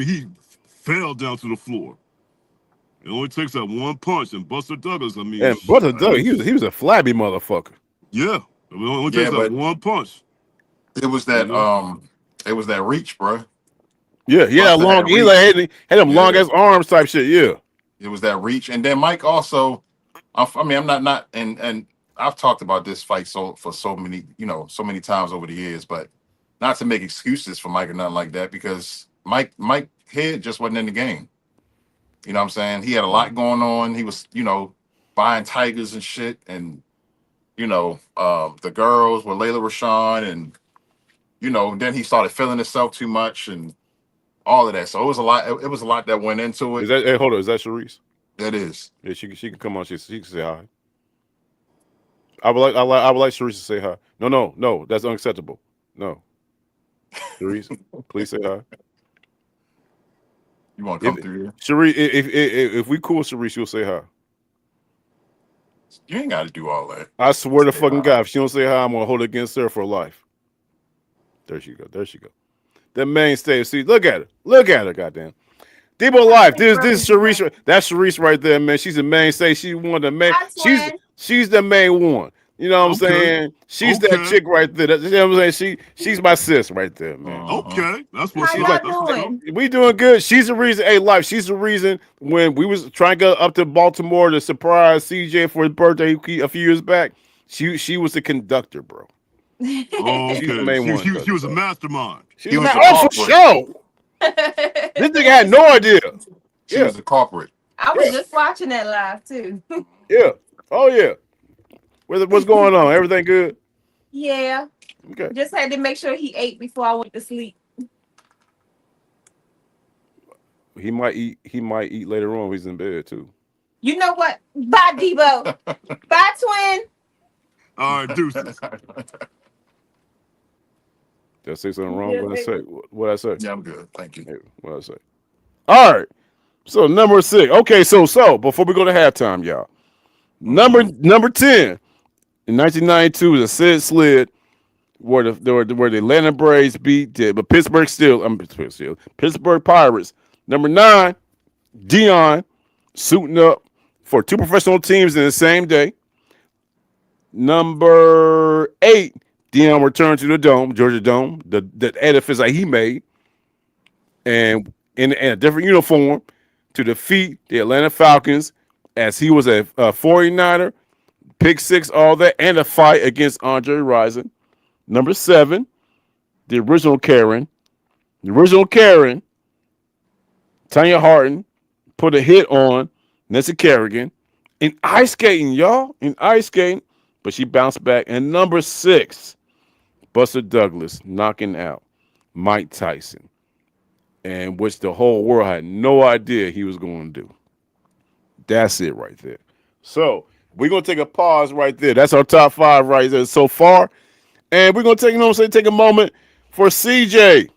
he fell down to the floor. It only takes that one punch, and Buster Douglas, And Brother Doug, he was a flabby motherfucker. yeah, it only yeah, takes that but one punch, it was you that know. reach, bro. Yeah, yeah, Buster long. had He like reach. had them long Yeah, ass arms type shit. Yeah. it was that reach. And then Mike also, I'm not, and I've talked about this fight for so many, so many times over the years, but not to make excuses for Mike or nothing like that, because Mike head just wasn't in the game. You know what I'm saying? He had a lot going on. He was, buying tigers and shit, and the girls were Layla Rashawn, and then he started feeling himself too much and all of that. So it was a lot. It was a lot that went into Is it. that? Hey, hold on. Is that Sharice? That is. Yeah, she can come on. She can say hi. I would like Sharice to say hi. No. That's unacceptable. No, Sharice, please say hi. You want to If come through here? Sharice, if we cool Sharice, she'll say hi. You ain't got to do all that. I swear to Say fucking hi. God, if she don't say hi, I'm gonna hold it against her for life. There she go. There she go. That mainstay. See, look at her. Look at her. Goddamn. Debo Life. This is Sharice. That's Sharice right there, man. She's the mainstay. She's one of the main. She's the main one. You know what I'm Okay, saying? She's that okay, chick right there. You know what I'm saying? She's my sis right there, man. okay. That's How what's She's up. like, y'all That's what's up. doing? we doing good. She's the reason. Hey, Life. She's the reason when we was trying to go up to Baltimore to surprise CJ for his birthday a few years back. She was the conductor, bro. She's the Okay, main one. she was a mastermind. She's He the was man. the Oh, for culprit. sure. This nigga had no idea. She Yeah, was the culprit. I yeah, was just watching that live too. yeah. Oh yeah. What's going on? Everything good? Yeah, Okay. just had to make sure he ate before I went to sleep. He might eat. He might eat later on when he's in bed too. You know what? Bye, Debo. Bye, twin. All right, deuces. Did I say something You wrong? good, What I say? baby? What I say? Yeah, I'm good. Thank you. Hey, what I say? All right. So number 6. Okay. So before we go to halftime, y'all. Number 10 in 1992 is a Sid Slid where the Atlanta Braves beat the Pittsburgh Pittsburgh Pirates. Number 9, Dion suiting up for two professional teams in the same day. Number 8, Dion returned to the Dome, Georgia Dome, the edifice that he made, and in a different uniform to defeat the Atlanta Falcons as he was a 49er, pick six, all that, and a fight against Andre Rison. Number 7, the original Karen, the original Karen, Tanya Harton, put a hit on Nancy Kerrigan in ice skating, y'all, in ice skating, but she bounced back. And number 6, Buster Douglas knocking out Mike Tyson, and which the whole world had no idea he was going to do. That's it right there. So we're gonna take a pause right there. That's our top 5 right there so far, and we're gonna take, take a moment for CJ.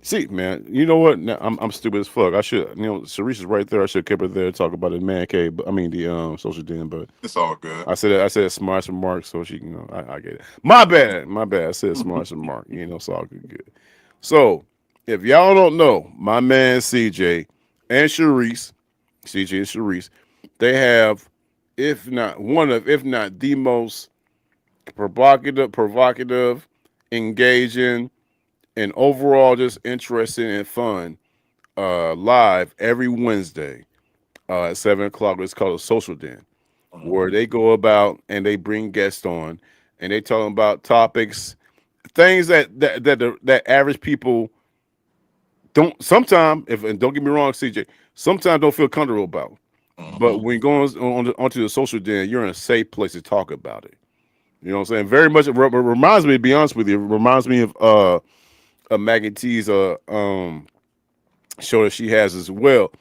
See, man, you know what? Now, I'm stupid as fuck. I should, Sharice is right there. I should have kept her there to talk about the man cave. But I mean the social den. But It's all good. I said smart remark, so she, I get it. My bad, my bad. I said smart remark. It's all good. So if y'all don't know, my man CJ and Sharice, CJ and Sharice, they have, if not the most provocative, engaging, and overall just interesting and fun live every Wednesday at 7 o'clock. It's called a social den, where they go about and they bring guests on and they talk about topics, things that average people don't sometimes, if and don't get me wrong, CJ, sometimes don't feel comfortable about. But when you go onto the social den, you're in a safe place to talk about it. You know what I'm saying? Very much it reminds me, to be honest with you, it reminds me of Maggie T's show that she has as well.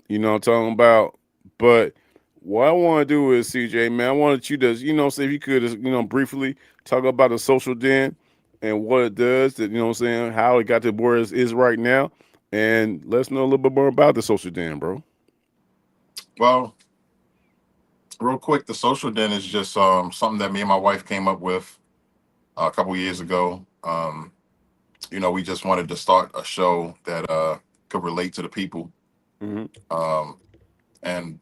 You know what I'm talking about? But what I want to do is, CJ, man, I wanted you to, say if you could, briefly talk about the social den and what it does, that, what I'm saying, how it got to where it is right now, and let's know a little bit more about the social den, bro. Well, real quick, the social den is just something that me and my wife came up with a couple years ago. We just wanted to start a show that could relate to the people. Mm-hmm. And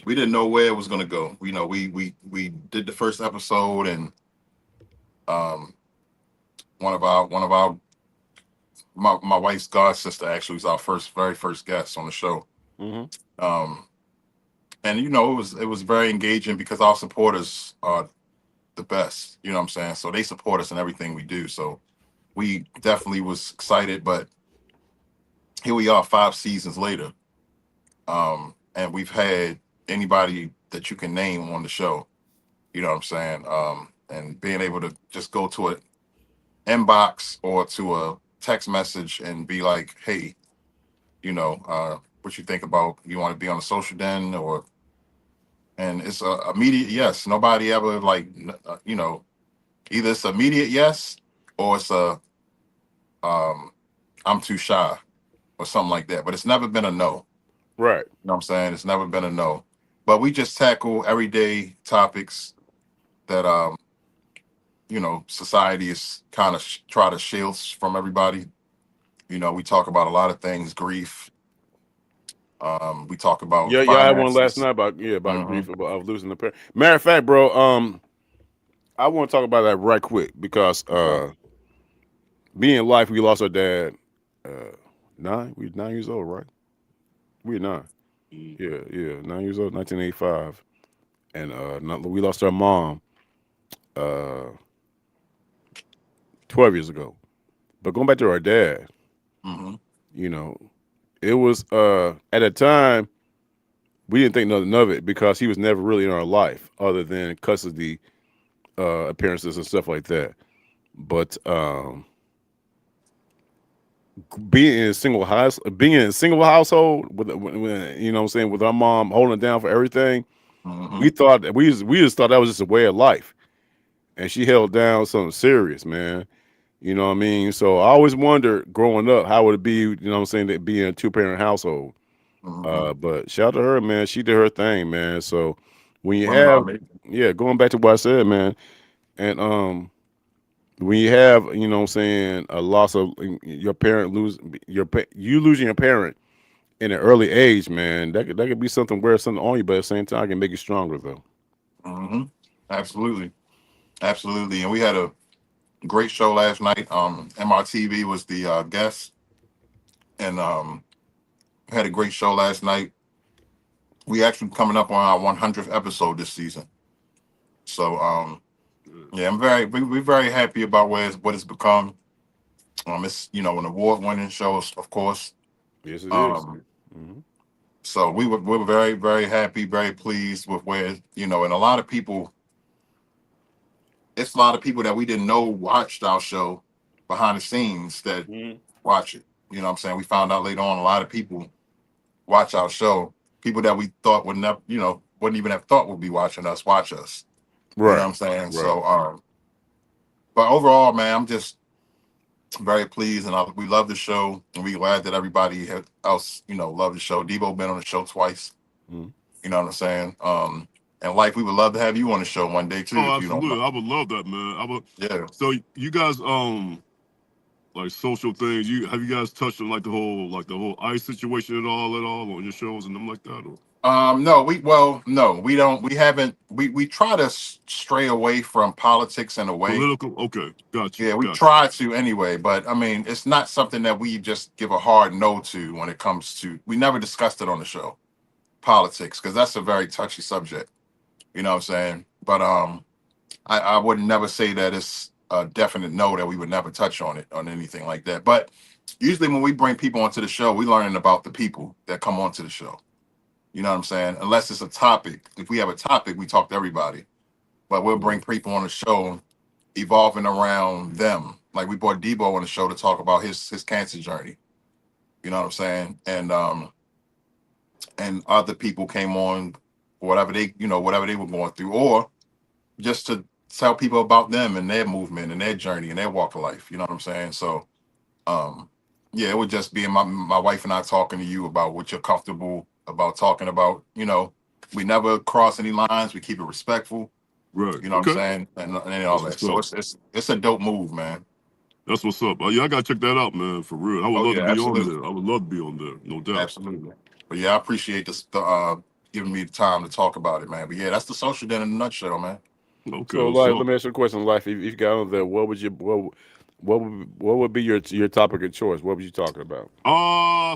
we didn't know where it was going to go. We did the first episode, and um, one of our my wife's god sister actually was our very first guest on the show. Mm-hmm. Um, and it was very engaging because our supporters are the best. You know what I'm saying? So they support us in everything we do. So we definitely was excited, but here we are 5 seasons later. And we've had anybody that you can name on the show. You know what I'm saying? And being able to just go to an inbox or to a text message and be like, hey, what you think about, you want to be on the social den, and it's a immediate yes. Nobody ever either it's immediate yes or it's I'm too shy or something like that. But it's never been a no. Right. You know what I'm saying? It's never been a no. But we just tackle everyday topics that society is kind of try to shield from everybody. We talk about a lot of things, grief. We talk about Yeah, y'all had one last finances. night about Hmm. grief, about of losing a parent. Matter of fact, bro, I want to talk about that right quick because Okay. me and Life, we lost our dad. Uh, 9. We 9 years old, right? We 9. Mm. Yeah, 9 years old, 1985, and we lost our mom uh 12 years ago. But going back to our dad, Hmm. you know, it was at a time we didn't think nothing of it because he was never really in our life other than custody appearances and stuff like that. But being in a single household with you know what I'm saying, with our mom holding it down for everything, Hmm. we just thought that was just a way of life, and she held down something serious, man. You know what I mean? So I always wondered growing up how would it be, what I'm saying, to be in a two-parent household. Hmm. But shout out to her, man. She did her thing, man. So when you Women are have, amazing. yeah, going back to what I said, man, and when you have, what I'm saying, a loss of your parent, you losing your parent in an early age, man, that could be something wear something on you, but at the same time, it can make you stronger though. Hmm. Absolutely, absolutely. And we had a great show last night. MRTV was the guest, and had a great show last night. We actually coming up on our 100th episode this season. So yeah, we're very happy about what it's become. It's an award winning show, of course. Yes, it is. Um, Mm-hmm. so we were very very happy, very pleased with where and a lot of people. It's a lot of people that we didn't know watched our show behind the scenes that Mm-hmm. watch it. You know what I'm saying? We found out later on a lot of people watch our show. People that we thought would never, wouldn't even have thought would be watching us watch us. You know what Right, I'm saying? right. So, but overall, man, I'm just very pleased, and we love the show, and we glad that everybody else, love the show. Deboe been on the show twice. Mm-hmm. You know what I'm saying? And Life, we would love to have you on the show one day too, Oh, if you don't mind. absolutely. I would love that, man. I would. Yeah. So you guys, like social things. You guys touched on like the whole ICE situation at all on your shows and them like that? Or No, no, we don't. We haven't. We try to stray away from politics in a way. political? Okay, got you, Yeah, we got you. try to anyway, but I mean, it's not something that we just give a hard no to when it comes to. We never discussed it on the show, politics, because that's a very touchy subject. You know what I'm saying? But I would never say that it's a definite no that we would never touch on it on anything like that. But usually when we bring people onto the show, we learning about the people that come onto the show. You know what I'm saying? Unless it's a topic. If we have a topic, we talk to everybody. But we'll bring people on the show evolving around them. Like we brought Deboe on the show to talk about his cancer journey. You know what I'm saying? And other people came on whatever whatever they were going through, or just to tell people about them and their movement and their journey and their walk of life. You know what I'm saying? So um yeah, it would just be my wife and I talking to you about what you're comfortable about talking about. We never cross any lines. We keep it respectful. Right. You know what I'm Okay. saying? And all That's that. what's So up. it's a dope move, man. That's what's up. Yeah, I gotta check that out, man. For real. I would Oh love to yeah, be on absolutely. there. I would love to be on there, no doubt. Absolutely. But yeah, I appreciate this giving me the time to talk about it, man. But yeah, that's the social den in a nutshell, man. Okay, So, what's like, up? let me ask you a question. Life, if you got on there, what would be your topic of choice? What was you talking about?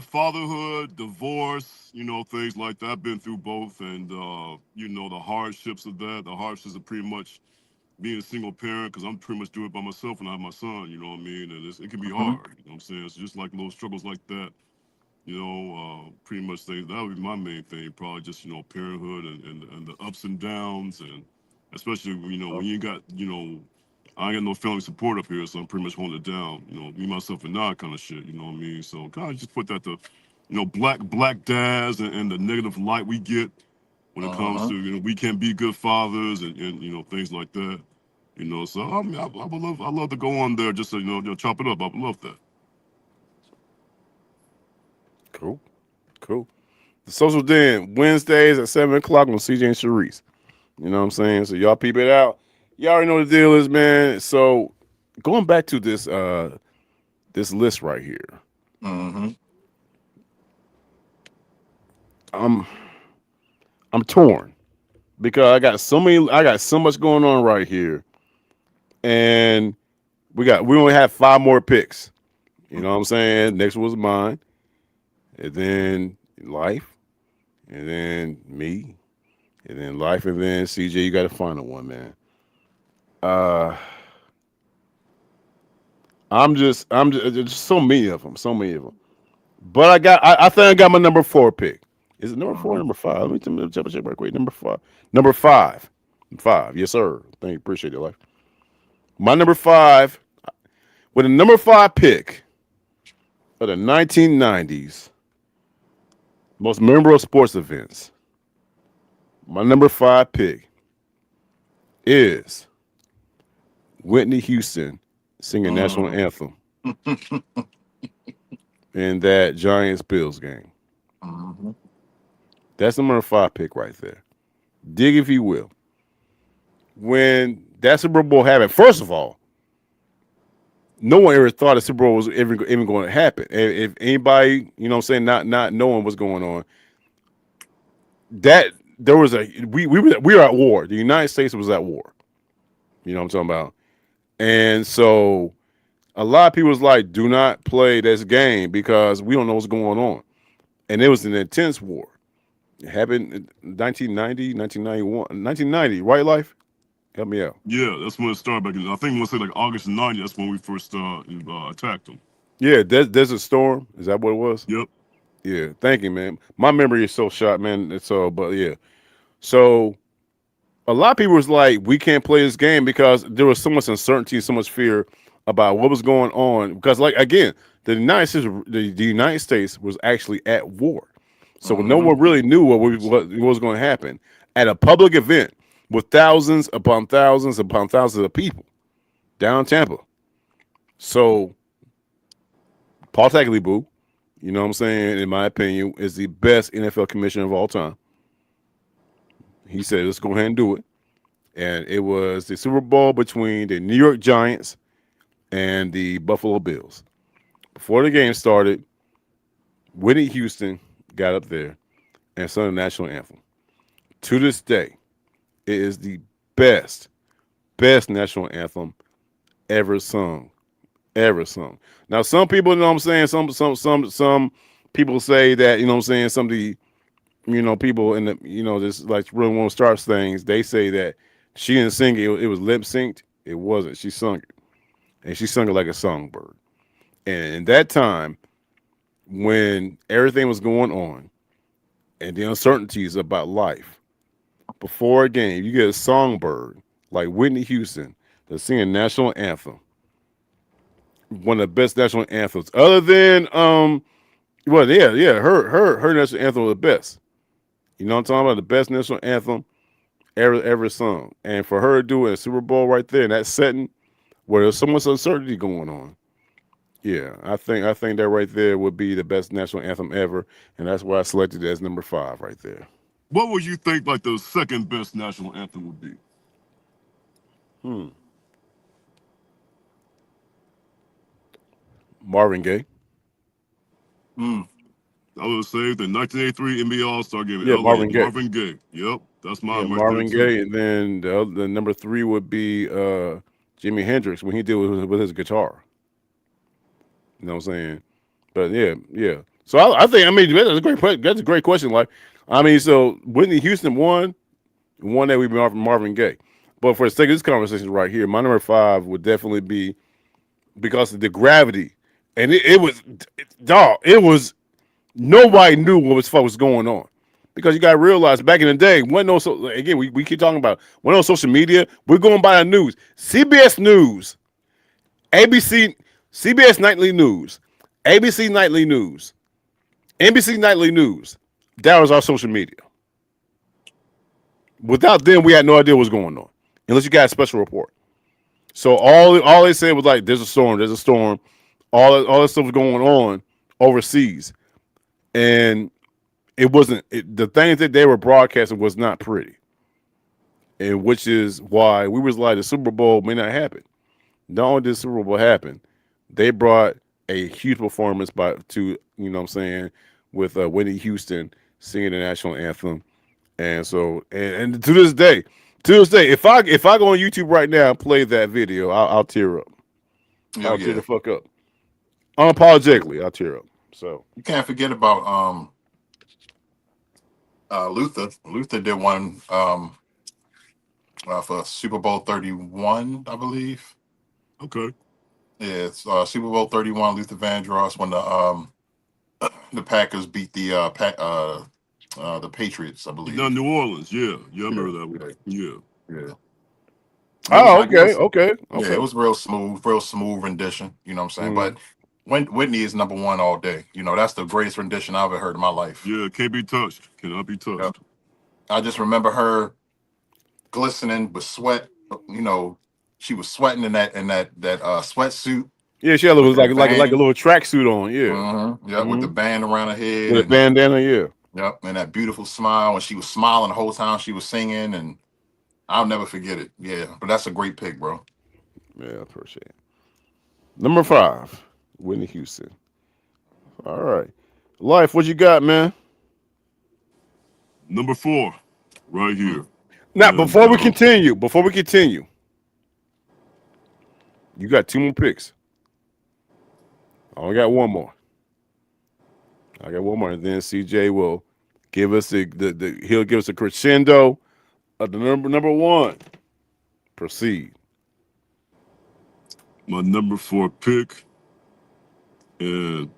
Fatherhood, divorce, things like that. I've been through both, and the hardships of that. The hardships of pretty much being a single parent, because I'm pretty much doing it by myself, and I have my son. You know what I mean? And it can be Hmm. hard. You know what I'm saying? So just like little struggles like that. Pretty much things that would be my main thing. Probably just parenthood and the ups and downs, and especially when you ain't got I ain't got no family support up here, so I'm pretty much holding it down. Me myself and I kind of shit. You know what I mean? So kind of just put that to black dads and the negative light we get when it comes Hmm. to we can't be good fathers and things like that. So I mean, I love to go on there just to chop it up. I would love that. Cool, cool. The social den Wednesdays at 7 o'clock on CJ and Sharice. You know what I'm saying? So y'all peep it out. Y'all already know the deal is, man. So going back to this list right here, Hmm. I'm I'm torn because I got so much going on right here, and we only have 5 more picks. You know what I'm saying? Next was mine, and then Life, and then me, and then Life, and then CJ. You got to find a one, man. Uh, there's so many of them, so many of them. But I think I got my number 4 pick. Is it number 4 or Hmm. number 5? Let me double check right quick. Number 5. Number 5. 5. Yes, sir. Thank you. Appreciate it, Life. My number 5, with the number 5 pick of the 1990s most memorable sports events. My number 5 pick is Whitney Houston singing national Hmm. anthem in that Giants Bills game. Hmm. That's the number 5 pick right there. Dig if you will. When that Super Bowl happened, first of all, no one ever thought a Super Bowl was even going to happen. If anybody, you know what I'm saying, not knowing what's going on, that there was a we were at war. The United States was at war. You know what I'm talking about? And so a lot of people was like, do not play this game because we don't know what's going on. And it was an intense war. It happened in 1990, 1991, 1990, right, Life? Help me out. Yeah, that's when it started back in. I think we'll say like August '90. That's when we first attacked them. Yeah, Desert Storm. Is that what it was? Yep. Yeah, thank you, man. My memory is so shot, man. It's but yeah. So a lot of people was like, we can't play this game because there was so much uncertainty, so much fear about what was going on. Because, like, again, the United States was actually at war, so no Mm-hmm. one really knew what was going to happen at a public event with thousands upon thousands of people down Tampa. So Paul Tagliabue, you know what I'm saying, in my opinion, is the best NFL commissioner of all time. He said, let's go ahead and do it. And it was the Super Bowl between the New York Giants and the Buffalo Bills. Before the game started, Whitney Houston got up there and sung the national anthem. To this day, it is the best, best national anthem ever sung. Ever sung. Now, some people, you know what I'm saying, some people say that, you know what I'm saying, some of the, you know, people in the, you know, this like really want to start things, they say that she didn't sing it, it was lip synced. It wasn't. She sung it. And she sung it like a songbird. And in that time, when everything was going on and the uncertainties about life, before a game, you get a songbird like Whitney Houston to sing a national anthem, one of the best national anthems, other than well, yeah, her national anthem was the best. You know what I'm talking about? The best national anthem ever sung, and for her to do it in a Super Bowl right there in that setting where there's so much uncertainty going on. Yeah, I think that right there would be the best national anthem ever, and that's why I selected it as number 5 right there. What would you think like the second best national anthem would be? Hmm. Marvin Gaye. Mm. I would say the 1983 NBA All-Star Game in Yeah, LA, Marvin Gaye. Marvin Gaye. Yep, that's Yeah, mine right there Marvin too. Gaye, and then the number 3 would be Jimi Hendrix when he did with his guitar. You know what I'm saying? But yeah, yeah. So I think that's a great question. Like, so Whitney Houston won that we've been off from Marvin Gaye. But for the sake of this conversation right here, my number 5 would definitely be because of the gravity, and it was dog. It was nobody knew what was going on. Because you got to realize back in the day, when no so again we keep talking about when on social media, we're going by the news. CBS News, ABC, CBS Nightly News, ABC Nightly News, NBC Nightly News. That was our social media. Without them, we had no idea what was going on, unless you got a special report. So all they said was like, "There's a storm. There's a storm." All that stuff was going on overseas, and the things that they were broadcasting was not pretty, and which is why we was like the Super Bowl may not happen. Not only did the Super Bowl happen, they brought a huge performance to you know what I'm saying with Whitney Houston singing the national anthem, and so and to this day, if I go on YouTube right now and play that video, I'll tear up. Oh I'll tear yeah. the fuck up. Unapologetically, I'll tear up. So You can't forget about Luther. Luther did one for Super Bowl 31, I believe. Okay. Yeah, it's Super Bowl 31. Luther Vandross when the Packers beat the Patriots, I Down believe. New Orleans, yeah, yeah, I Yeah, remember that one. yeah, Yeah. yeah. And it was oh like okay okay yeah, it okay. was real smooth rendition. You know what I'm saying? Mm. But Whitney is number one all day. You know, that's the greatest rendition I've ever heard in my life. Yeah, can't be touched. Cannot be Yep. touched. I just remember her glistening with sweat. You know, she was sweating in that sweatsuit Yeah, she had a with little, that like a band. little tracksuit on. Yeah. Yeah, with the band around her head With a and bandana. Yeah. yep, and that beautiful smile. And she was smiling the whole time she was singing, and I'll never forget it. Yeah, but that's a great pick, bro. Yeah, I appreciate it. Number 5, Whitney Houston. All right. Life, what you got, man? Number 4, right Mm. here. Now, And before we continue, you got 2 more picks. I only got one more. I got one more, and then CJ will give us the he'll give us a crescendo of the number 1. Proceed. my number 4 pick, and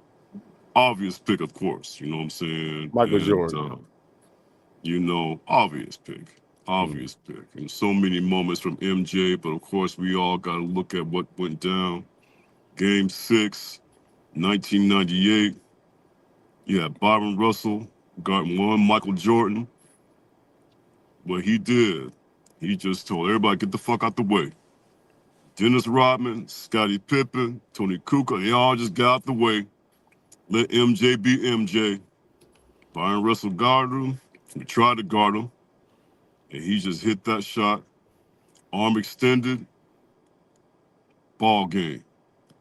obvious pick, of course. You know what I'm saying? Michael And Jordan. obvious pick, Mm. obvious pick. And so many moments from MJ, but of course we all got to look at what went down. Game 6, 1998. Yeah, Byron Russell got one. Michael Jordan. What he did, he just told everybody get the fuck out the way. Dennis Rodman, Scottie Pippen, Tony Kukoc, they all just got out the way. Let MJ be MJ. Byron Russell guarded him. We tried to guard him, and he just hit that shot. Arm extended, ball game.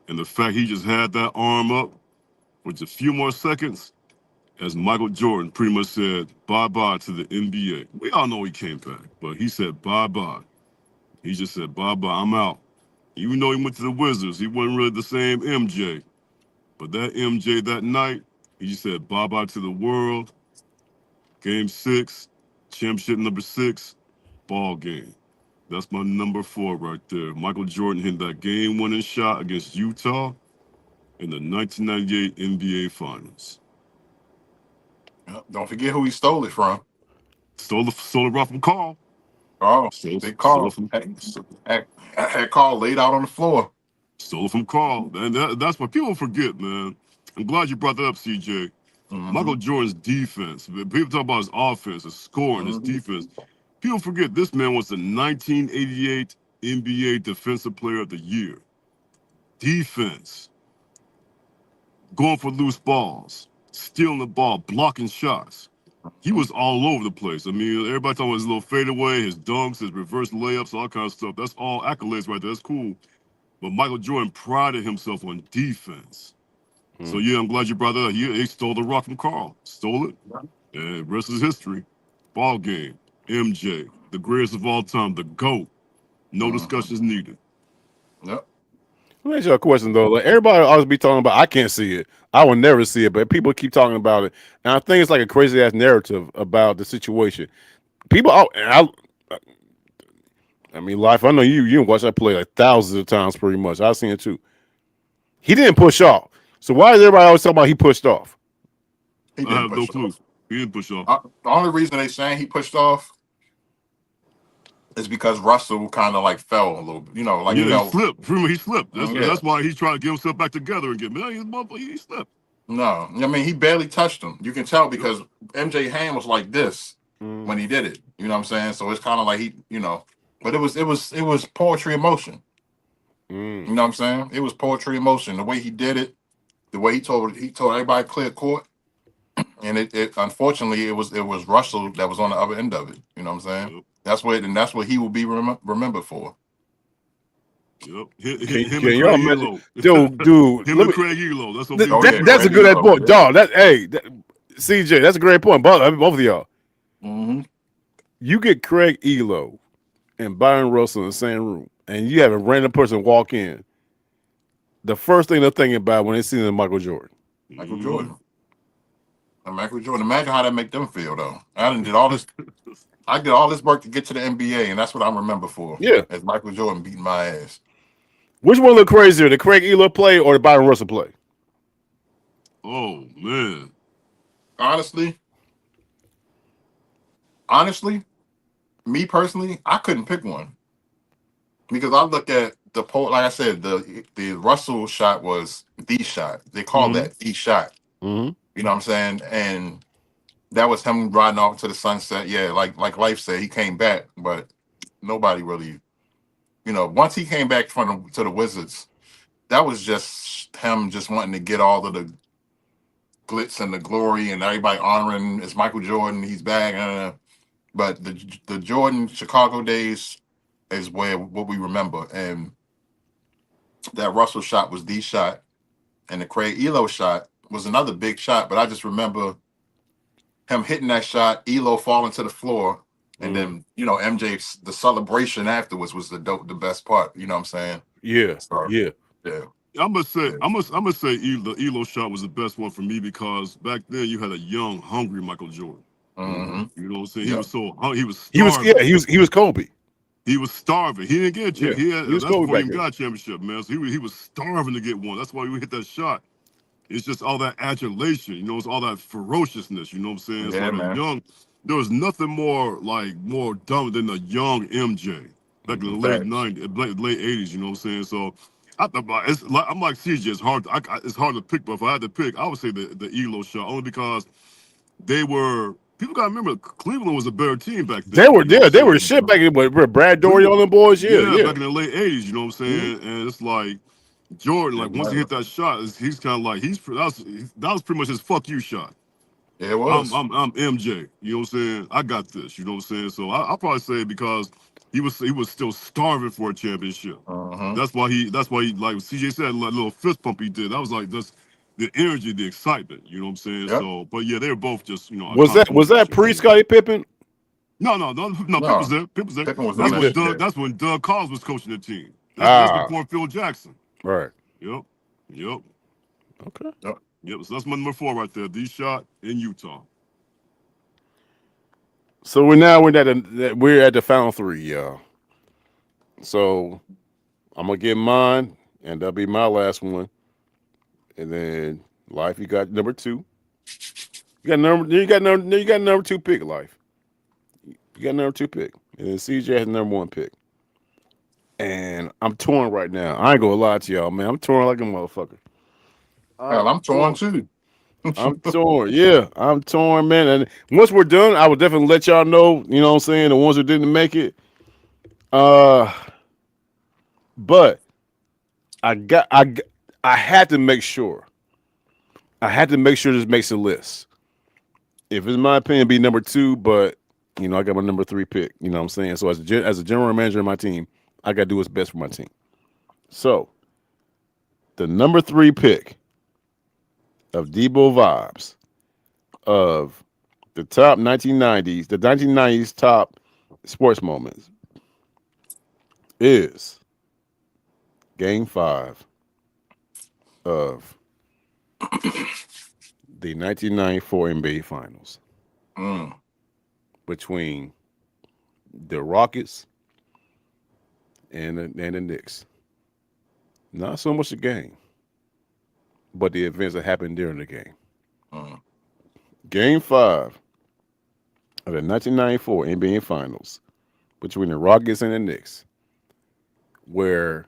And the fact he just had that arm up for just a few more seconds, as Michael Jordan pretty much said bye-bye to the NBA. We all know he came back, but he said bye-bye. He just said bye-bye, I'm out. Even though he went to the Wizards, he wasn't really the same MJ. But that MJ that night, he just said bye-bye to the world. Game 6, championship number 6, ball game. That's my number 4 right there. Michael Jordan hit that game-winning shot against Utah in the 1998 NBA Finals. Yep. Don't forget who he stole it from. Stole it right from Carl. Oh, Stole, big stole it call. from Had Carl laid out on the floor. stole it from Carl. And that's what people forget, man. I'm glad you brought that up, CJ. Mm-hmm. Michael Jordan's defense. People talk about his offense, his scoring, his Mm-hmm. defense. People forget this man was the 1988 NBA Defensive Player of the Year. Defense, going for loose balls, stealing the ball, blocking shots. He was all over the place. I mean, everybody talking about his little fadeaway, his dunks, his reverse layups, all kind of stuff. That's all accolades right there. That's cool. But Michael Jordan prided himself on defense. So Mm. yeah, I'm glad you brought that up. He stole the rock from Carl. Stole it. And rest is history. Ball game. MJ, the greatest of all time, the GOAT. No Mm-hmm. discussions needed. Yep. Let me ask you a question though. Like everybody always be talking about, I can't see it. I will never see it, but people keep talking about it, and I think it's like a crazy ass narrative about the situation. People, I mean, Life. I know you watch that play like thousands of times, pretty much. I've seen it too. He didn't push off. So why is everybody always talking about he pushed off? He I didn't have no push clue. off. He didn't push off. The only reason they saying he pushed off is because Russell kind of like fell a little bit. Yeah, he slipped. Remember, he slipped. Yeah. That's why he's trying to get himself back together and get man. He slipped. No, I mean he barely touched him. You can tell Yep. because MJ hand was like this Mm. when he did it. You know what I'm saying? So it's kind of like but it was poetry in motion. Mm. You know what I'm saying? It was poetry in motion. The way he did it, the way he told everybody clear court, and it unfortunately it was Russell that was on the other end of it. You know what I'm saying? Yep. That's what he will be remembered for. Yep. Can Him and y'all Craig imagine, Elo. dude? Him Let and me. Craig Elo. That's what people Oh yeah, forget. That's a Craig good Elo. point, Yeah. dog. CJ, that's a great point. Both of y'all. Mm-hmm. You get Craig Elo and Byron Russell in the same room, and you have a random person walk in. The first thing they're thinking about when they see them Michael Jordan. Michael Mm-hmm. Jordan. And Michael Jordan. Imagine how that make them feel though. I done did all this. I did all this work to get to the NBA, and that's what I remember for. Yeah. As Michael Jordan beating my ass. Which one look crazier, the Craig Elo play or the Byron Russell play? Oh man. Honestly, honestly, me personally, I couldn't pick one because I look at the like I said, the Russell shot was the shot. They call Mm-hmm. that the shot. Mm-hmm. You know what I'm saying? And that was him riding off to the sunset. Yeah, like Life said, he came back, but nobody really, once he came back to the Wizards, that was just him just wanting to get all of the glitz and the glory and everybody honoring it's Michael Jordan, he's back. But the Jordan Chicago days is what we remember. And that Russell shot was the shot, and the Craig Elo shot was another big shot. But I just remember him hitting that shot, Elo falling to the floor, and then MJ, the celebration afterwards was the best part. You know what I'm saying? Yeah, So, yeah. I'm gonna say the Elo shot was the best one for me because back then you had a young, hungry Michael Jordan. Mm-hmm. You know what I'm saying? Yep. He was so he was starving. He was Kobe. He was starving. He didn't get a chance. Yeah, he was That's Kobe before he back even then. got a championship, man. So he was starving to get one. That's why he hit that shot. It's just all that adulation, it's all that ferociousness, you know what I'm saying? It's Yeah, like man. there was nothing more dumb than a young MJ back in the late Facts. 90s, late 80s, you know what I'm saying? So I thought I'm like CJ, it's hard to pick, but if I had to pick, I would say the Elo shot only because people gotta remember Cleveland was a better team back then. They were shit back in with Brad Dory on them boys. Yeah. Back in the late 80s, you know what I'm saying? And it's like Jordan, like once he hit that shot, he's kind of like that was pretty much his fuck you shot. Yeah, it was. I'm MJ, you know what I'm saying? I got this, you know what I'm saying? So I'll probably say because he was still starving for a championship. That's why he like CJ said, like little fist pump he did. That was like just the energy, the excitement, you know what I'm saying? Yep. So, but yeah, they were both just Was that pre Scottie Pippen? No, Pippen was there. Pippen was That's when Doug Collins was coaching the team. That's before Phil Jackson. Right. Yep. Okay. Yep. So that's my number 4 right there. D shot in Utah. So we're at the final 3, y'all. So I'm gonna get mine, and that'll be my last one. And then Lyfe, you got number 2. You got number 2 pick, Lyfe. You got number 2 pick, and then CJ has number 1 pick. And I'm torn right now. I ain't gonna lie to y'all, man. I'm torn like a motherfucker. Hell, I'm torn too. I'm torn. Yeah, I'm torn, man. And once we're done, I will definitely let y'all know, you know what I'm saying, the ones who didn't make it. But I had to make sure. I had to make sure this makes a list. If it's my opinion, be number 2, but I got my number 3 pick. You know what I'm saying? So as a general manager of my team, I got to do what's best for my team. So the number 3 pick of Deboe vibes of the top 1990s, the 1990s top sports moments is Game 5 of the 1994 NBA Finals between the Rockets and the Knicks. Not so much the game, but the events that happened during the game. Game 5 of the 1994 NBA Finals between the Rockets and the Knicks were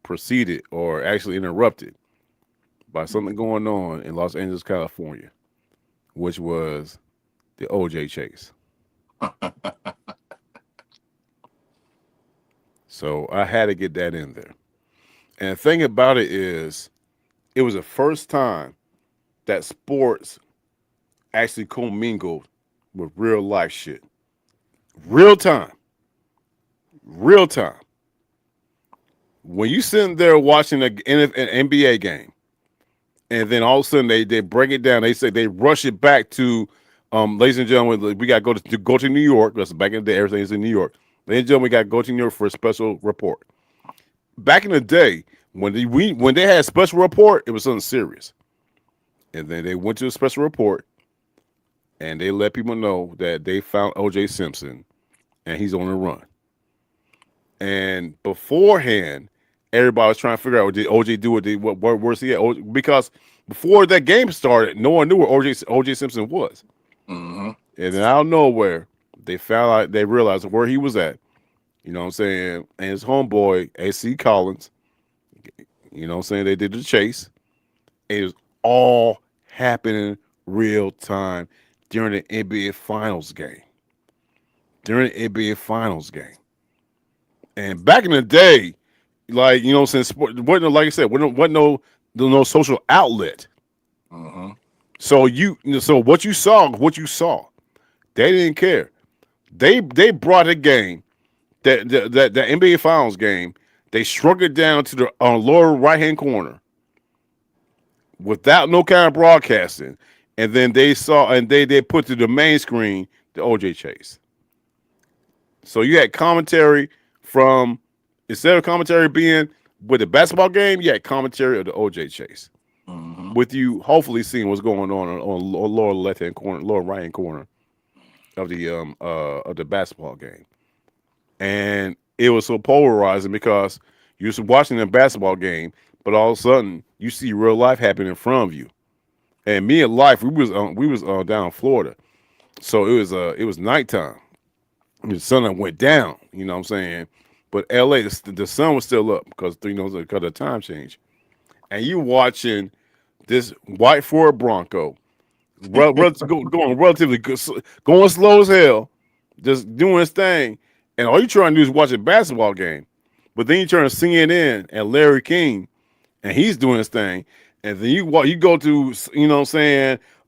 preceded or actually interrupted by something going on in Los Angeles, California, which was the OJ chase. So I had to get that in there. And the thing about it is, it was the first time that sports actually commingled with real life shit. Real time. When you sitting there watching an NBA game, and then all of a sudden they break it down, they rush it back to, ladies and gentlemen, we got to go to New York. That's back in the day, everything's in New York. Ladies and gentlemen, we got to go to New York for a special report. Back in the day, when they had a special report, it was something serious. And then they went to a special report, and they let people know that they found O.J. Simpson, and he's on the run. And beforehand, everybody was trying to figure out, did O.J. do it? Where's he at? Because before that game started, no one knew where O.J. Simpson was. And then out of nowhere, they realized where he was at. You know what I'm saying? And his homeboy, A.C. Collins, you know what I'm saying? They did the chase. It was all happening real time during the NBA Finals game. And back in the day, like, you know what I'm saying, sport, wasn't, like I said, wasn't no social outlet. So what you saw. They didn't care. They brought a game, that NBA Finals game, They shrunk it down to the lower right hand corner without no kind of broadcasting, and then they put to the main screen the OJ chase. So you had commentary from instead of commentary being with the basketball game, you had commentary of the OJ chase. With you hopefully seeing what's going on lower left hand corner, lower right hand corner of the basketball game. And it was so polarizing because you're watching a basketball game, but all of a sudden you see real life happen in front of you. And me and Lyfe, we was down in Florida, so it was nighttime. The sun went down, you know what I'm saying? But LA, the sun was still up because because of the time change. And you watching this white Ford Bronco, going relatively good, going slow as hell, just doing his thing, and all you trying to do is watch a basketball game. But then you turn to CNN and Larry King, and he's doing his thing, and then you go to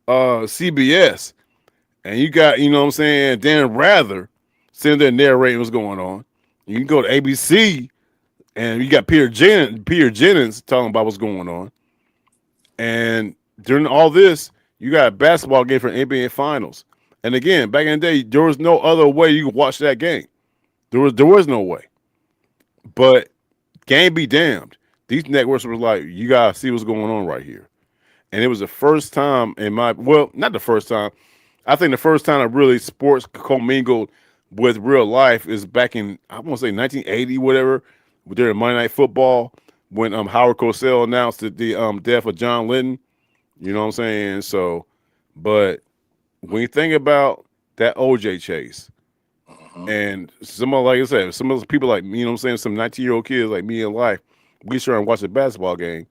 CBS, and you got Dan Rather sitting there narrating what's going on. You can go to ABC, and you got Peter Jennings talking about what's going on. And during all this, you got a basketball game for NBA Finals. And again, back in the day, there was no other way you could watch that game. There was no way. But game be damned. These networks were like, you gotta see what's going on right here. And it was the first time not the first time. I think the first time that really sports commingled with real life is back in, I want to say 1980, whatever, during Monday Night Football, when Howard Cosell announced the death of John Lennon. You know what I'm saying? So, but when you think about that OJ chase, and like I said, some of those people like me, you know what I'm saying, some 19-year-old kids like me and Lyfe, we try and watch a basketball game,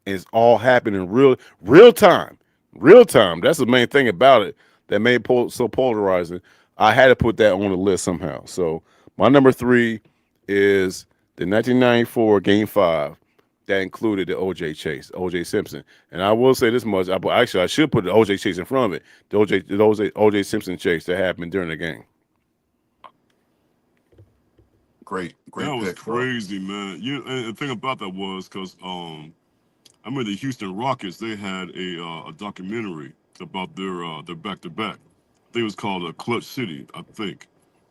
and it's all happening real time. Real time. That's the main thing about it that made it so polarizing. I had to put that on the list somehow. So my number 3 is the 1994 Game 5 that included the OJ chase, OJ Simpson. And I will say this much. I should put the OJ chase in front of it. The OJ Simpson chase that happened during the game. Great That was pick, bro. crazy, man. And the thing about that was because I remember the Houston Rockets. They had a documentary about their back to back. I think it was called Clutch City, I think.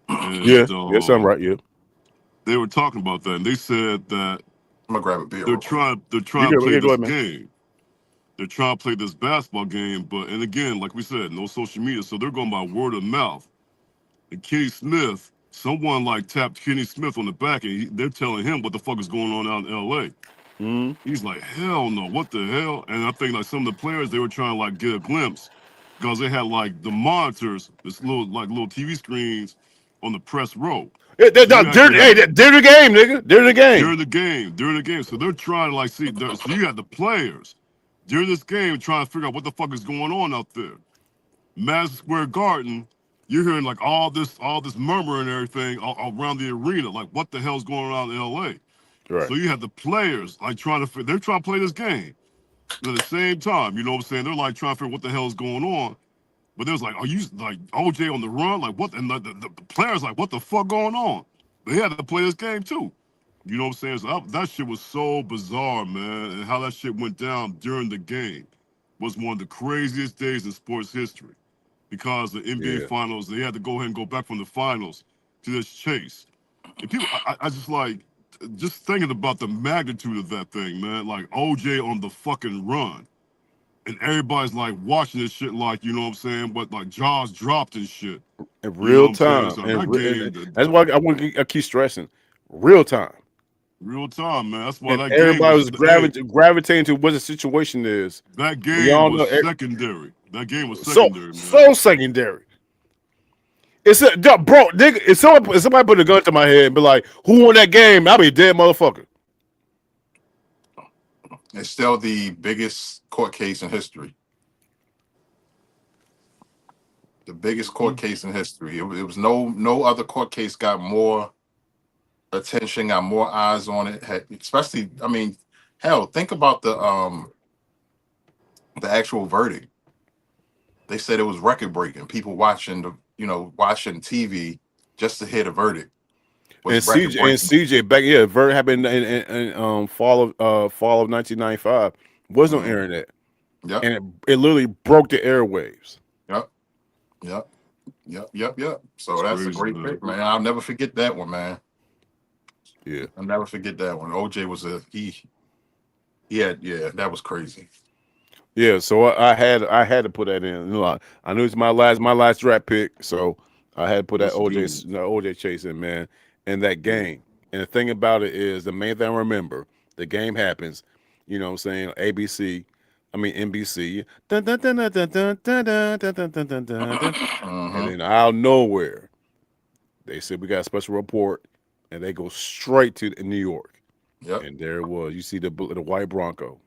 Yeah, And yes, I'm right. Yeah, they were talking about that, and they said that I'm gonna grab a beer. they're Real quick. trying to go play this ahead, man. game. They're trying to play this basketball game, and again, like we said, no social media, so they're going by word of mouth. And Kenny Smith, someone like tapped Kenny Smith on the back, and they're telling him what the fuck is going on out in L.A. He's like, hell no, what the hell? And I think like some of the players, they were trying to like get a glimpse because they had like the monitors, this little TV screens on the press row. They're So you actually had the game, nigga. They're the game. during the game. So they're trying to like see. So you had the players during this game trying to figure out what the fuck is going on out there. Madison Square Garden, you're hearing like all this murmur and everything around the arena. Like what the hell's going on in L.A.? Right. So you had the players like they're trying to play this game. But at the same time, you know what I'm saying? They're like trying to figure out what the hell is going on. But they was like, are you like OJ on the run? Like what? And the players like, what the fuck going on? They had to play this game too. You know what I'm saying? So that shit was so bizarre, man. And how that shit went down during the game was one of the craziest days in sports history. Because the NBA Yeah. Finals, they had to go ahead and go back from the finals to this chase. And people, I just like, just thinking about the magnitude of that thing, man. Like OJ on the fucking run. And everybody's like watching this shit like, you know what I'm saying? But like jaws dropped and shit. In You know what real I'm saying? time, So and that game, that's why I keep stressing real time. real time, man. That's why And that game everybody was, was hey, gravitating to what the situation is. that We game all was know secondary. That game was so secondary, man. so secondary. It's a bro, nigga. If somebody put a gun to my head and be like, "Who won that game?" I'll be a dead motherfucker. It's still the biggest court case in history. The biggest court case in history. It was no other court case got more attention, got more eyes on it. Especially, I mean, hell, think about the actual verdict. They said it was record breaking. People watching watching TV just to hear the verdict. was bracket And breaking. CJ back very happened in fall of 1995. Was no Mm. internet, Yep. and it literally broke the airwaves. Yep. Yep. Yep. So It's that's a crazy, great man. pick, man. I'll never forget that one, man. Yeah. I'll never forget that one. OJ was he had that was crazy. Yeah, so I had to put that in. You know, I knew it's my last draft pick, so I had to put that That's a good one. OJ Chase in, man, in that Yeah. game. And the thing about it is, the main thing I remember, the game happens. You know what I'm saying? ABC, I mean NBC, dun, dun, dun, dun, dun, dun, dun, dun, dun, dun, dun, dun, dun, dun. And Uh-huh. then out of nowhere, they said we got a special report, and they go straight to New York, Yep. and there it was. You see the white Bronco.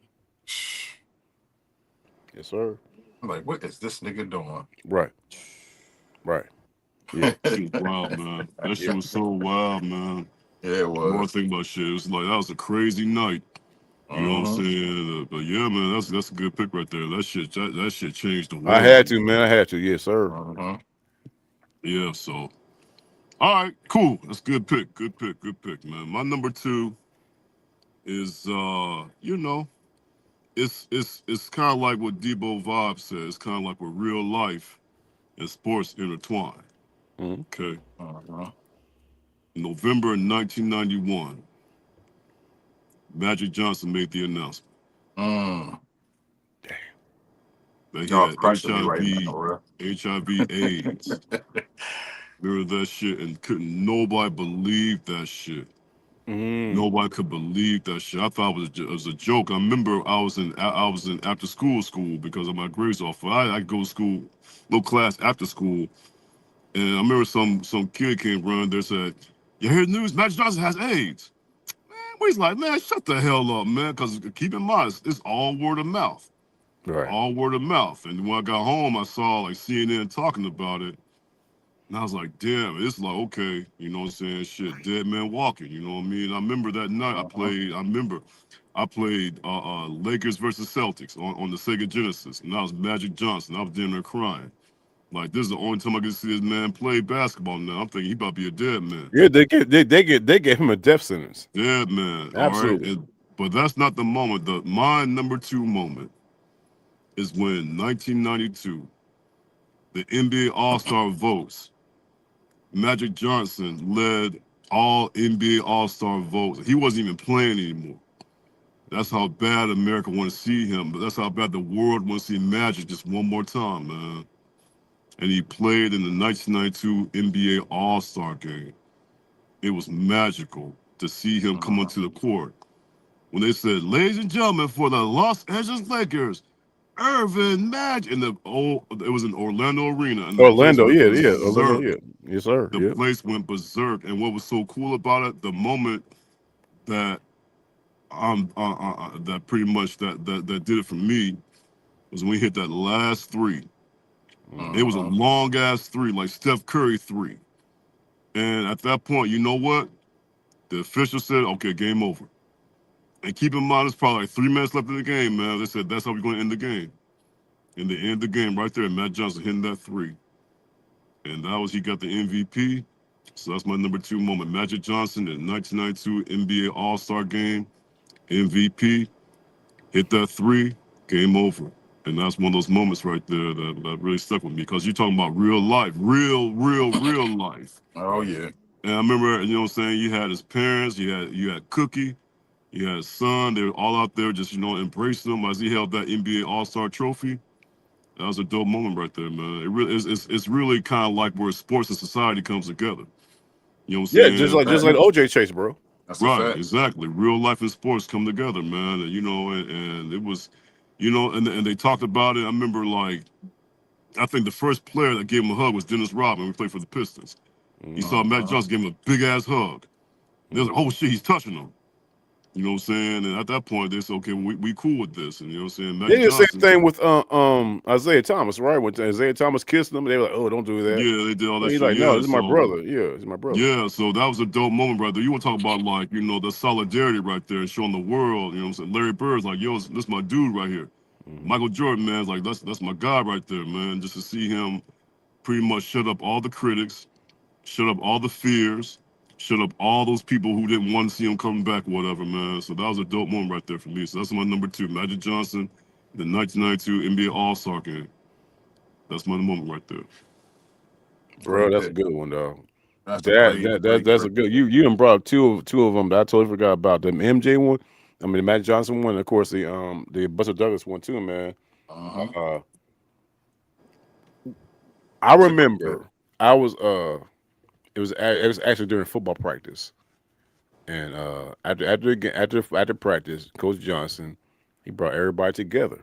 Yes, sir. I'm like, what is this nigga doing? Right, right. Yeah. That shit was wild, man. That Yeah. shit was so wild, man. Yeah, it The more I was. think about shit, it was like that was a crazy night. You know what I'm Uh-huh. saying? But yeah, man, that's a good pick right there. That shit changed the I world. had to, man. I had to. Yes, sir. Uh-huh. Yeah. So, all right, cool. That's a good pick. Good pick. Good pick, man. My number two is it's kind of like what Deboe Vibe says. It's kind of like what real life and sports intertwine. Mhm. Okay. Uh-huh. November 1991, Magic Johnson made the announcement Mm. that he Y'all had crushing me right now, bro. HIV AIDS. Remember that shit, and couldn't nobody believe that shit. Mhm. Nobody could believe that shit. I thought it was a joke. I remember I was in after school because of my grades off. I go to school, little class after school, and I remember some kid came running there said, "You hear the news? Magic Johnson has AIDS." Man, he's like, "Man, shut the hell up, man." Because keep in mind, it's all word of mouth, Right. all word of mouth. And when I got home, I saw like CNN talking about it. And I was like, damn, it's like, okay, you know what I'm saying? Shit, dead man walking, you know what I mean? I remember that night Uh-huh. I played Lakers versus Celtics on the Sega Genesis, and that was Magic Johnson. I was down there crying. Like, this is the only time I get to see this man play basketball now. I'm thinking he about to be a dead man. Yeah, they gave him a death sentence. Dead man, all right? Absolutely. But that's not the moment. My number two moment is when 1992, the NBA All-Star votes, Magic Johnson led all NBA All-Star votes. He wasn't even playing anymore. That's how bad America want to see him, but that's how bad the world want to see Magic just one more time, man. And he played in the 1992 NBA All-Star game. It was magical to see him come Uh-huh. onto the court. When they said, "Ladies and gentlemen, for the Los Angeles Lakers, Irvin Magic," and it was in Orlando Arena, and the place Orlando, went yeah, yeah. Orlando, berserk. yeah. Yes, sir. The Yeah. place went berserk. And what was so cool about it, the moment that that pretty much that did it for me was when we hit that last three. It was a Uh-huh. long ass three, like Steph Curry three. And at that point, you know what? The official said, "Okay, game over." And keep in mind, it's probably like 3 minutes left in the game, man. They said that's how we're going to end the game. And they end the game right there. Matt Johnson hitting that three, and he got the MVP. So that's my number two moment. Magic Johnson in 1992 NBA All Star Game, MVP, hit that three, game over. And that's one of those moments right there that really stuck with me because you're talking about real life, real life. Oh yeah. And I remember, you know what I'm saying, you had his parents, you had Cookie, you had his son, they were all out there just, embracing him as he held that NBA All-Star trophy. That was a dope moment right there, man. It really it's really kind of like where sports and society comes together. You know what I'm Yeah, That's a saying? just fact. like OJ Chase, bro. That's a Right, fact. exactly. Real life and sports come together, man. And it was, and they talked about it. I remember, like, I think the first player that gave him a hug was Dennis Rodman. We played for the Pistons. He Mm-hmm. saw Matt Uh-huh. Johnson give him a big ass hug. They was like, Mm-hmm. "Oh shit, he's touching him." You know what I'm saying? And at that point, they said, "Okay, we cool with this." And you know what I'm saying? They Magic did the same Johnson, thing with Isaiah Thomas, right? When Isaiah Thomas kissed him, they were like, "Oh, don't do that." yeah, they did all And that he's shit. like, "No, Yeah, this is my so brother. Yeah, it's my brother." yeah, so that was a dope moment right there. You want to talk about like, the solidarity right there and showing the world, you know what I'm saying? Larry Bird's like, yo, this my dude right here. Mm-hmm. Michael Jordan, man, is like, that's my guy right there, man. Just to see him pretty much shut up all the critics, shut up all the fears, shut up all those people who didn't want to see him coming back, whatever, man. So that was a dope moment right there for me. So that's my number 2, Magic Johnson, the 1992 NBA All-Star game. That's my moment right there. Bro, Great that's a pick. good one, though. That's a great That's a good. You done brought up two of them that I totally forgot about. The MJ one, I mean the Magic Johnson one, and of course the Buster Douglas one too, man. Uh-huh. Uh, I That's a great pick. remember I was it was actually during football practice, and after practice, Coach Johnson he brought everybody together.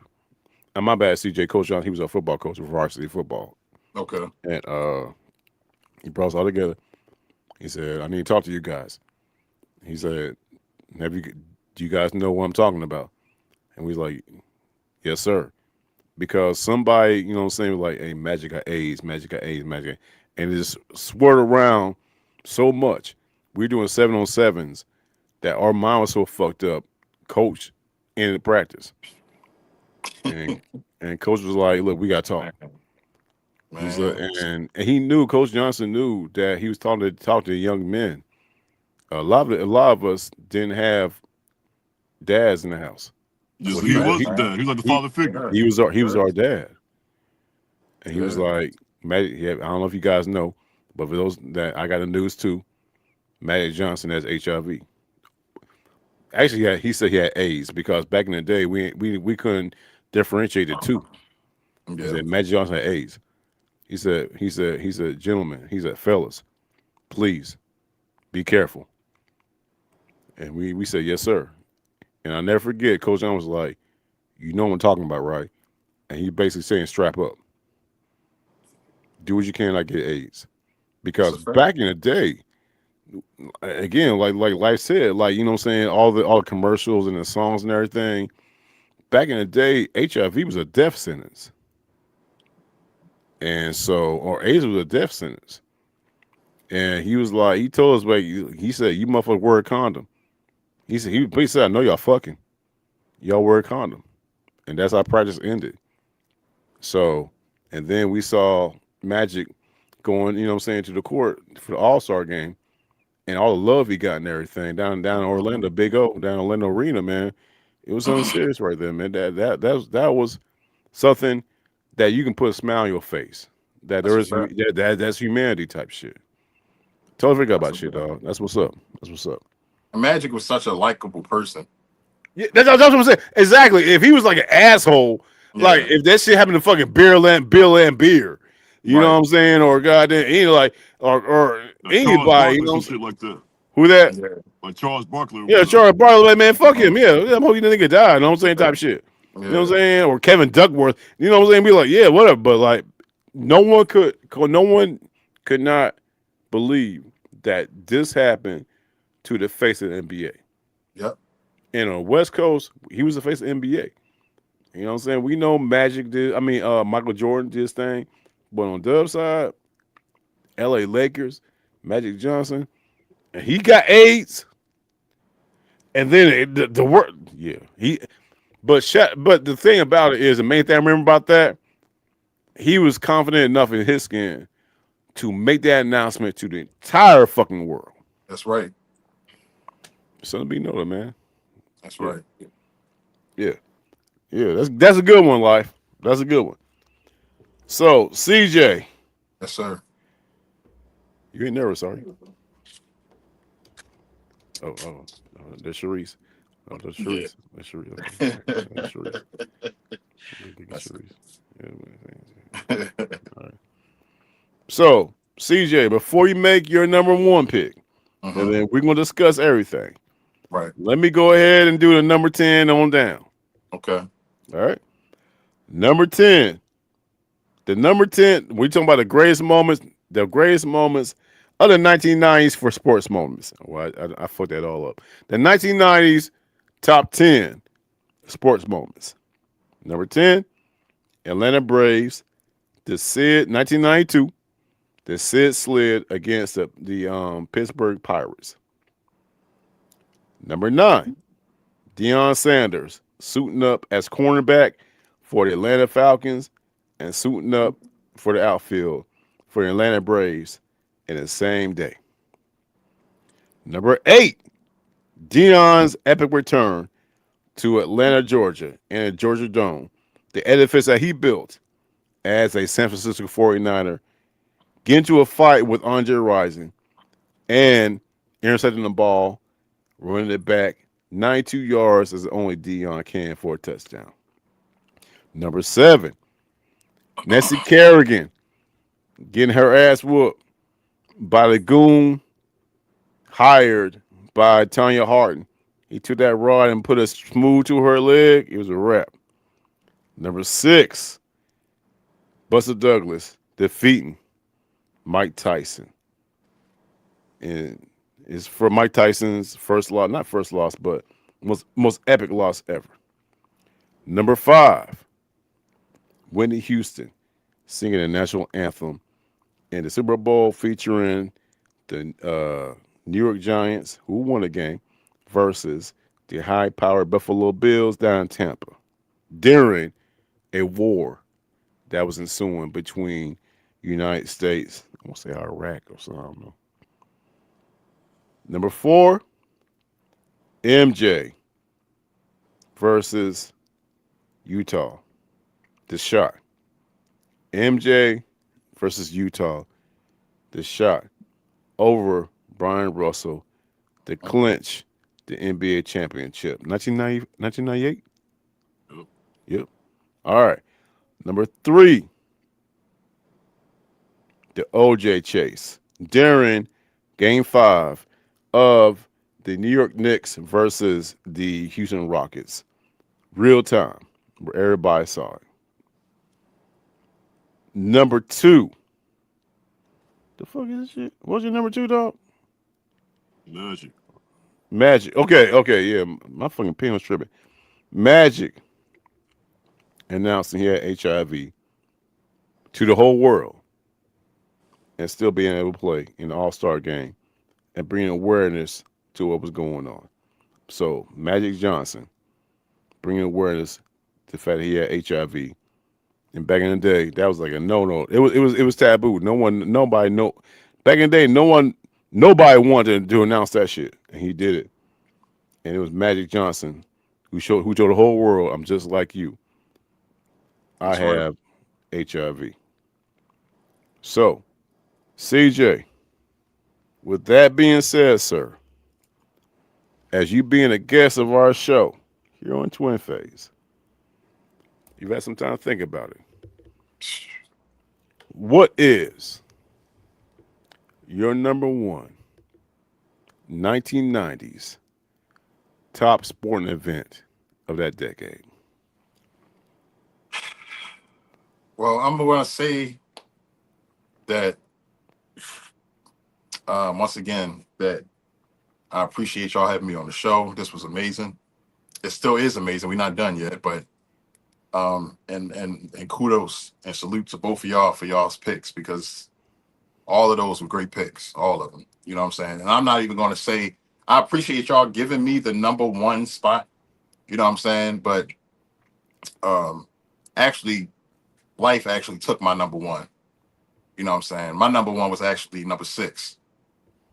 And my bad, CJ. Coach Johnson, he was a football coach of varsity football, Okay. and he brought us all together. He said, "I need to talk to you guys." He said, "Have you? Do you guys know what I'm talking about?" And we was like, "Yes, sir." Because somebody, you know what I'm saying, was like, "Hey, Magic got AIDS, Magic got AIDS, Magic," and it just swirled around so much. We were doing 7-on-7s that our mind was so fucked up. Coach ended practice, and coach was like, "Look, we got to talk." He's Man. and he knew Coach Johnson knew that he was talk to young men. A lot of us didn't have dads in the house. Just Well, That's a he fact, was the man. dad. He was like the he father figure. Yeah. he was Yeah. our dad, and he was Yeah. like, Magic. Yeah, I don't know if you guys know, but for those that I got the news too, Magic Johnson has HIV. Actually, he said he had AIDS because back in the day we couldn't differentiate the two. He Yeah. said Magic Johnson had AIDS. He said, gentlemen, he said, fellas, please be careful. And we said, yes, sir. And I never forget, Coach Johnson was like, you know what I'm talking about, right? And he basically saying, strap up, do what you can, not get AIDS. That's Because a fact. back in the day, again, like Life said, like you know what I'm saying, all the commercials and the songs and everything. Back in the day, HIV was a death sentence, and so or AIDS was a death sentence. And he was like, he told us, like, he said, you motherfuckers wear a condom. He said, I know y'all fucking, y'all wear a condom, and that's how practice ended. So, and then we saw Magic going, you know what I'm saying, to the court for the All Star game, and all the love he got and everything down in Orlando, Big O, down in Orlando Arena, man. It was something serious right there, man. That was something that you can put a smile on your face. That That's there a is fact. that's humanity type shit. Totally forgot That's about a shit, fact. dog. That's what's up. That's what's up. And Magic was such a likable person. Yeah, that's what I'm saying. Exactly. If he was like an asshole, like Yeah. if that shit happened to fucking Bill and Beer, you know what Right. I'm saying, or goddamn, like or Like Charles anybody, you Barkley, know what some I'm saying? shit like that. Who that? Yeah. Like Charles Barkley or Yeah, whatever. Charles Barkley, like, man, fuck him. Yeah, I hope you nigga die. You know what I'm saying? Yeah. Type shit. You know what Yeah. I'm saying? Or Kevin Duckworth. You know what I'm saying? Be like, yeah, whatever. But like, no one could not believe that this happened to the face of the NBA. Yep. And on West Coast, he was the face of the NBA. You know what I'm saying? We know Magic did. I mean, Michael Jordan did his thing, but on the other side, L.A. Lakers, Magic Johnson, and he got AIDS. And then the word, yeah, he. But the thing about it is, the main thing I remember about that, he was confident enough in his skin to make that announcement to the entire fucking world. That's right. Something to be noted, man. That's Yeah, right. yeah, yeah. That's a good one, Life. That's a good one. So, CJ, Yes, sir. you ain't nervous, are you? That's Sharice. Oh, that's Yeah. Sharice. That's Sharice. Okay, that's Sharice. Look at That's Sharice. Yeah, man. All right. So, CJ, before you make your number one pick, and uh-huh. then we're gonna discuss everything. Right. Let me go ahead and do the number 10 on down. Okay. All right. Number 10. The number 10, we're talking about the greatest moments of the 1990s for sports moments. Well, I fucked that all up. The 1990s top 10 sports moments. Number 10, Atlanta Braves, the Sid, 1992, the Sid slid against the Pittsburgh Pirates. Number 9, Deion Sanders suiting up as cornerback for the Atlanta Falcons and suiting up for the outfield for the Atlanta Braves in the same day. Number 8, Dion's epic return to Atlanta, Georgia, and the Georgia Dome, the edifice that he built as a San Francisco 49er, get into a fight with Andre Rison and intercepting the ball, running it back 92 yards as only Dion can for a touchdown. Number 7, Nessie Kerrigan getting her ass whooped by the goon hired by Tanya Harden. He took that rod and put a smooth to her leg. It was a wrap. Number 6, Buster Douglas defeating Mike Tyson. And it's for Mike Tyson's first loss, not first loss, but most epic loss ever. Number 5, Whitney Houston singing the national anthem in the Super Bowl featuring the New York Giants, who won the game, versus the high-powered Buffalo Bills down in Tampa during a war that was ensuing between United States, I want to say Iraq or something, I don't know. Number 4, MJ versus Utah. The shot. MJ versus Utah. The shot over Brian Russell to clinch the NBA championship. 1998? Yep. Yep. All right. Number 3, the OJ chase during Game 5 of the New York Knicks versus the Houston Rockets. Real time, where everybody saw it. Number 2. The fuck is this shit? What's your number 2, dog? Magic. Magic. Okay, yeah. My fucking pen was tripping. Magic announcing he had HIV to the whole world and still being able to play in the All Star game and bringing awareness to what was going on. So Magic Johnson bringing awareness to the fact that he had HIV. And back in the day, that was like a no. It was taboo. Nobody know. Back in the day, nobody wanted to announce that shit, and he did it. And it was Magic Johnson who told the whole world, "I'm just like you. I That's right. have HIV." So, CJ, with that being said, sir, as you being a guest of our show here on Twin Phase, you've had some time to think about it. What is your number one 1990s top sporting event of that decade? Well, I'm going to say that once again that I appreciate y'all having me on the show. This was amazing. It still is amazing. We're not done yet, but and kudos and salute to both of y'all for y'all's picks because all of those were great picks, all of them. You know what I'm saying? And I'm not even going to say I appreciate y'all giving me the number one spot. You know what I'm saying? But um, actually, Lyfe actually took my number one. You know what I'm saying? My number one was actually number 6.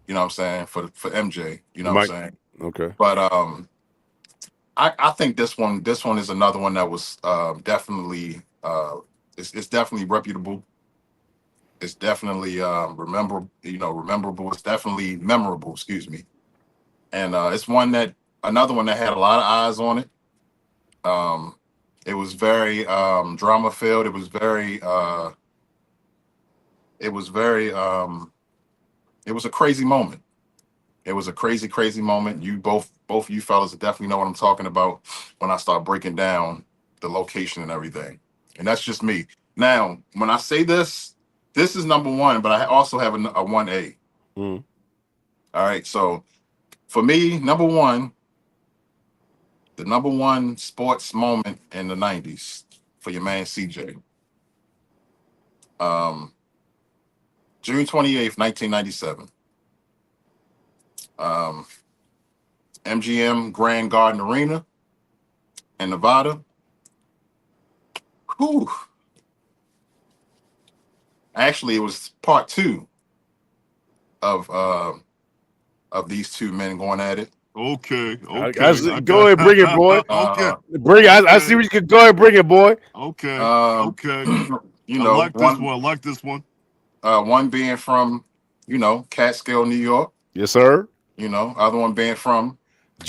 You know what I'm saying for MJ. You know what I'm Mike, saying? okay. But I think this one is another one that was definitely it's definitely reputable. It's definitely rememberable. It's definitely memorable. Excuse me. And it's another one that had a lot of eyes on it. Um, it was very drama filled. It was very it was a crazy moment. It was a crazy, crazy moment. You both of you fellas definitely know what I'm talking about when I start breaking down the location and everything. And that's just me. Now, when I say this is number one, but I also have a 1A. Mm. All right. So for me, the number one sports moment in the 90s for your man CJ. Um, June 28th, 1997. Um, MGM Grand Garden Arena in Nevada. Whew. Actually, it was part 2 of of these two men going at it. Okay, I okay. see, go ahead, bring it, boy. Okay, Bring it. I see okay, what you can go ahead, bring it, boy. okay, Um, okay. you I know, like this one. I like this one. one being from, Catskill, New York. Yes, sir. Other one being from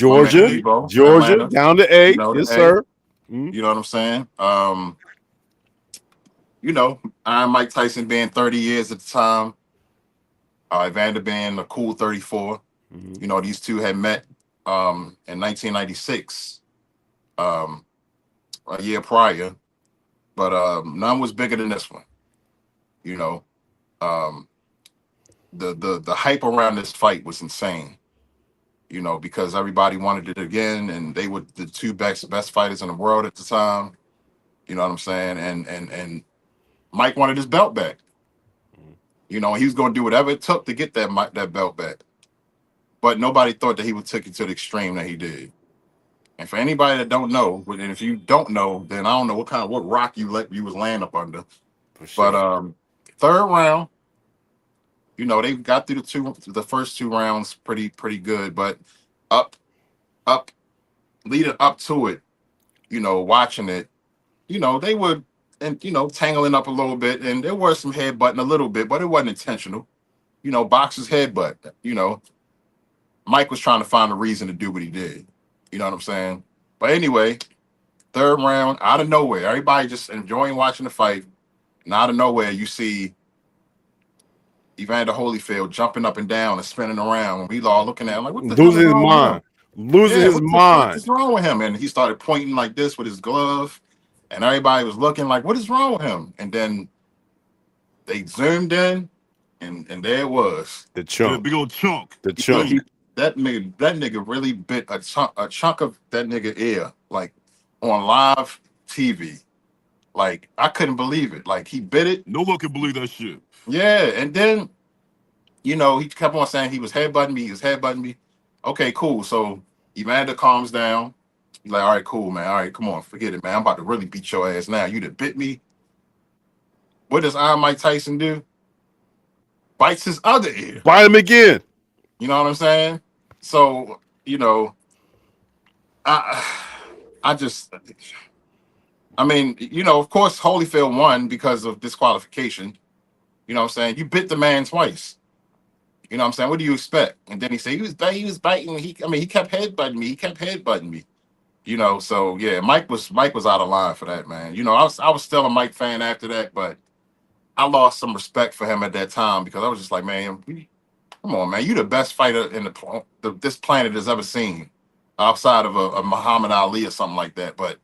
my man Georgia, A. Deboe from Georgia, Atlanta. down to A. The Yes, A. sir. Mhm. You know what I'm saying? Iron Mike Tyson being 30 years at the time, Evander being a cool 34. Mhm. These two had met in 1996, um, a year prior, but none was bigger than this one. You know, um, the hype around this fight was insane. Because everybody wanted it again, and they were the two best fighters in the world at the time. You know what I'm saying? And Mike wanted his belt back. He was going to do whatever it took to get that belt back. But nobody thought that he would take it to the extreme that he did. And for anybody that don't know, and if you don't know, then I don't know what rock you was laying up under. For But sure. third round, they got through the first two rounds pretty good, but up up leading up to it, watching it, they were and tangling up a little bit, and there was some headbutting a little bit, but it wasn't intentional. Boxer's headbutt. Mike was trying to find a reason to do what he did. You know what I'm saying? But anyway, third round, out of nowhere, everybody just enjoying watching the fight. And out of nowhere, you see Evander Holyfield jumping up and down and spinning around. And we all looking at him like, what the hell is Losing his wrong with him? mind. Losing Yeah, his what the fuck mind. is wrong with him? And he started pointing like this with his glove. And everybody was looking like, what is wrong with him? And then they zoomed in, and there it was. The Yeah, chunk. big old chunk. The You know, chunk. that nigga really bit a chunk of that nigga ear, like on live TV. Like I couldn't believe it. Like he bit it. No one can believe that shit. Yeah. And then, he kept on saying he was headbutting me, he was headbutting me. Okay, cool. So Evander calms down. He's like, all right, cool, man. All right, come on, forget it, man. I'm about to really beat your ass now. You done bit me. What does Iron Mike Tyson do? Bites his other ear. Bite him again. You know what I'm saying? So, I I just I mean, of course Holyfield won because of disqualification. You know what I'm saying? You bit the man twice. You know what I'm saying? What do you expect? And then he said he was biting. He kept headbutting me. He kept headbutting me. So yeah, Mike was out of line for that, man. I was still a Mike fan after that, but I lost some respect for him at that time because I was just like, man, come on, man, you the best fighter in this planet has ever seen, outside of a Muhammad Ali or something like that. But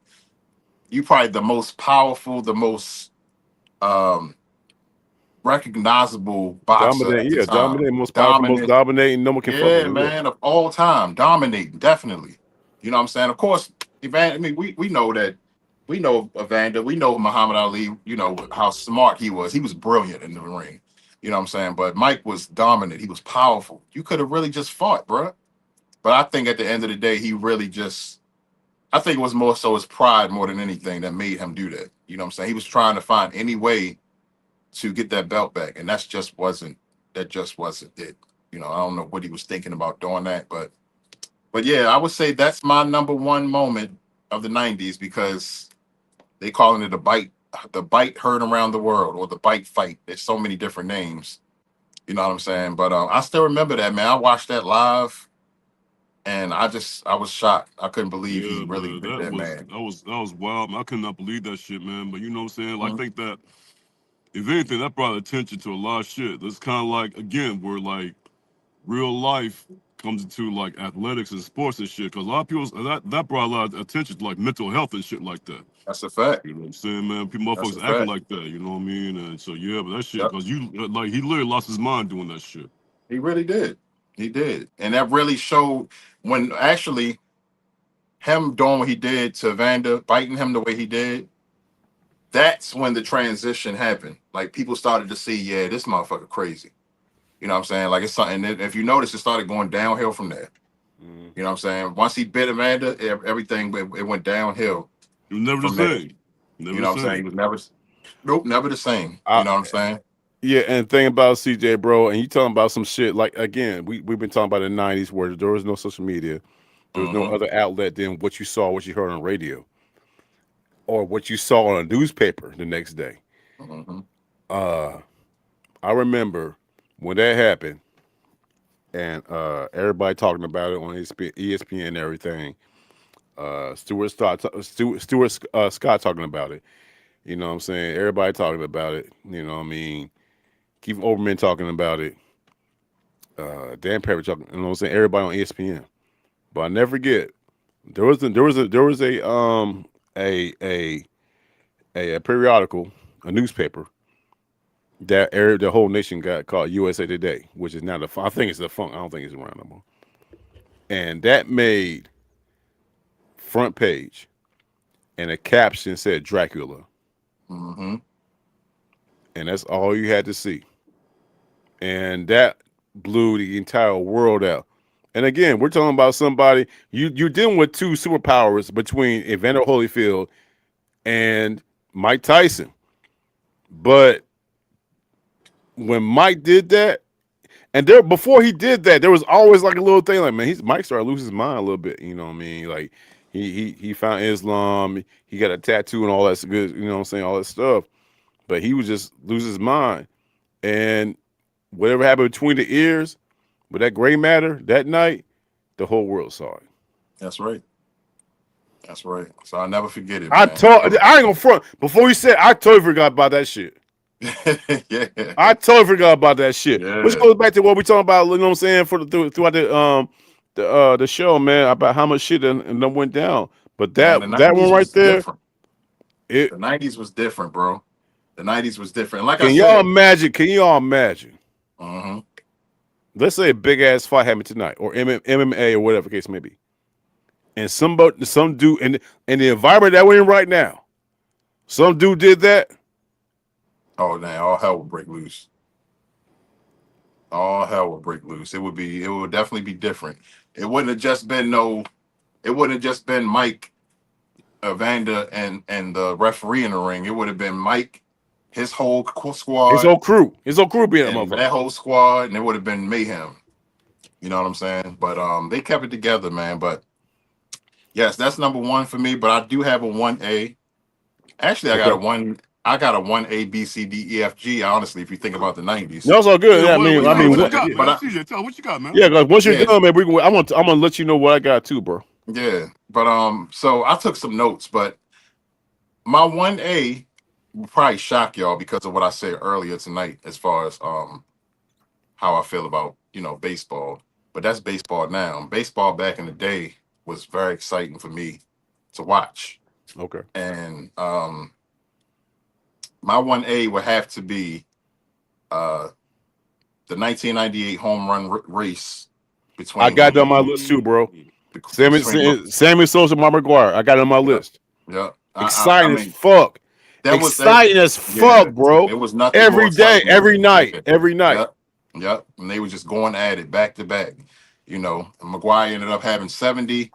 you probably the most powerful, the most um, recognizable boxer at Dominate. the Yeah, time, dominate. Most powerful, most dominant. dominating. No one can fuck with Yeah, him. Yeah. man, of all time, dominating, definitely. You know what I'm saying? Of course, Evander. I mean, we know that. We know Evander. We know Muhammad Ali. You know how smart he was. He was brilliant in the ring. You know what I'm saying? But Mike was dominant. He was powerful. You could have really just fought, bro. But I think at the end of the day, he really just. I think it was more so his pride more than anything that made him do that. You know what I'm saying? He was trying to find any way to get that belt back, and that just wasn't it. I don't know what he was thinking about doing that, but yeah, I would say that's my number one moment of the '90s because they calling it the bite heard around the world, or the bite fight. There's so many different names. You know what I'm saying? But I still remember that, man. I watched that live, and I was shocked. I couldn't believe he Yeah, really man, bit that that was man. that was that was wild. Man. I could not believe that shit, man. But you know what I'm saying? I Mhm. think that if anything, that brought attention to a lot of shit. That's kind of like again, where like real life comes into like athletics and sports and shit. Because a lot of people that brought a lot of attention to like mental health and shit like that. That's a fact. You know what I'm saying, man? People, That's a motherfuckers acting fact. like that. You know what I mean? And so yeah, but that shit, Yep. because you like he literally lost his mind doing that shit. He really did. He did, and that really showed when actually him doing what he did to Vanda, biting him the way he did. That's when the transition happened. Like people started to see, yeah, this motherfucker crazy. You know what I'm saying? Like it's something. If you notice, it started going downhill from there. Mhm. You know what I'm saying? Once he bit Amanda, everything it went downhill He was never the from there. same. Never You the know what I'm saying? He same. was never the same. I You know what I'm saying? Yeah, and thing about CJ, bro, and you talking about some shit like again, we've been talking about the '90s where there was no social media, there was no Mm-hmm. other outlet than what you saw, what you heard on radio, or what you saw on a newspaper the next day. Mm-hmm. I remember when that happened, and everybody talking about it on ESPN and everything. Stuart Scott talking about it. You know what I'm saying? Everybody talking about it. You know what I mean? Keith Olbermann talking about it. Dan Perry talking. You know what I'm saying? Everybody on ESPN. But I never forget there was a periodical, a newspaper that aired the whole nation got called USA Today, which is now I think it's the funk. I don't think it's around no more. And that made front page, and a caption said Dracula, Mm-hmm. and that's all you had to see. And that blew the entire world out. And again, we're talking about somebody you're dealing with two superpowers between Evander Holyfield and Mike Tyson. But when Mike did that, and there before he did that, there was always like a little thing like, man, Mike started losing his mind a little bit. You know what I mean? Like he found Islam, he got a tattoo and all that good. You know what I'm saying? All that stuff. But he was just losing his mind, and whatever happened between the ears with that gray matter that night, the whole world saw it. That's right. That's right. So I'll never forget it, I man. told I ain't gonna front. Before you said, I totally forgot about that shit. Yeah. I totally forgot about that shit. Which Yeah. goes back to what we talking about. You know what I'm saying for throughout the show, man, about how much shit and went down. But Man, the that one 90s right was there, different. it The 90s was different, bro. The 90s was different. And like I can y'all said, imagine? Can y'all imagine? hmm Let's say a big ass fight happened tonight, or MMA or whatever the case may be, and some dude in the environment that we're in right now, some dude did that. oh man, all hell would break loose. All hell would break loose. It would definitely be different. It wouldn't have just been it wouldn't have just been Mike, Evander, and the referee in the ring. It would have been Mike, his whole squad, His whole crew being a and motherfucker. that whole squad, and it would have been mayhem. You know what I'm saying? But they kept it together, man. But yes, that's number one for me. But I do have a 1A. Actually, I got a Okay, one. I got a 1A, B, C, D, E, F, G. Honestly, if you think about the 90s. no, it's all good. Yeah, Yeah, what But what you but got, but man? I, CJ, tell what you got, man. yeah. Like once you're yeah, done, man, I'm gonna let you know what I got too, bro. yeah. But so I took some notes, but my 1A will probably shock y'all because of what I said earlier tonight, as far as how I feel about baseball. But that's baseball now. Baseball back in the day was very exciting for me to watch. Okay. And my 1A would have to be uh, the 1998 home run race I between got it on my list too, bro. between Sammy Sosa, Mark McGuire. I got it on my yeah, list. yeah. I Exciting as mean fuck. that was that Exciting as yeah. fuck, bro. It was nothing more Every day, exciting every than night, yeah, every night. yep, yep. And they were just going at it back to back. And McGuire ended up having 70,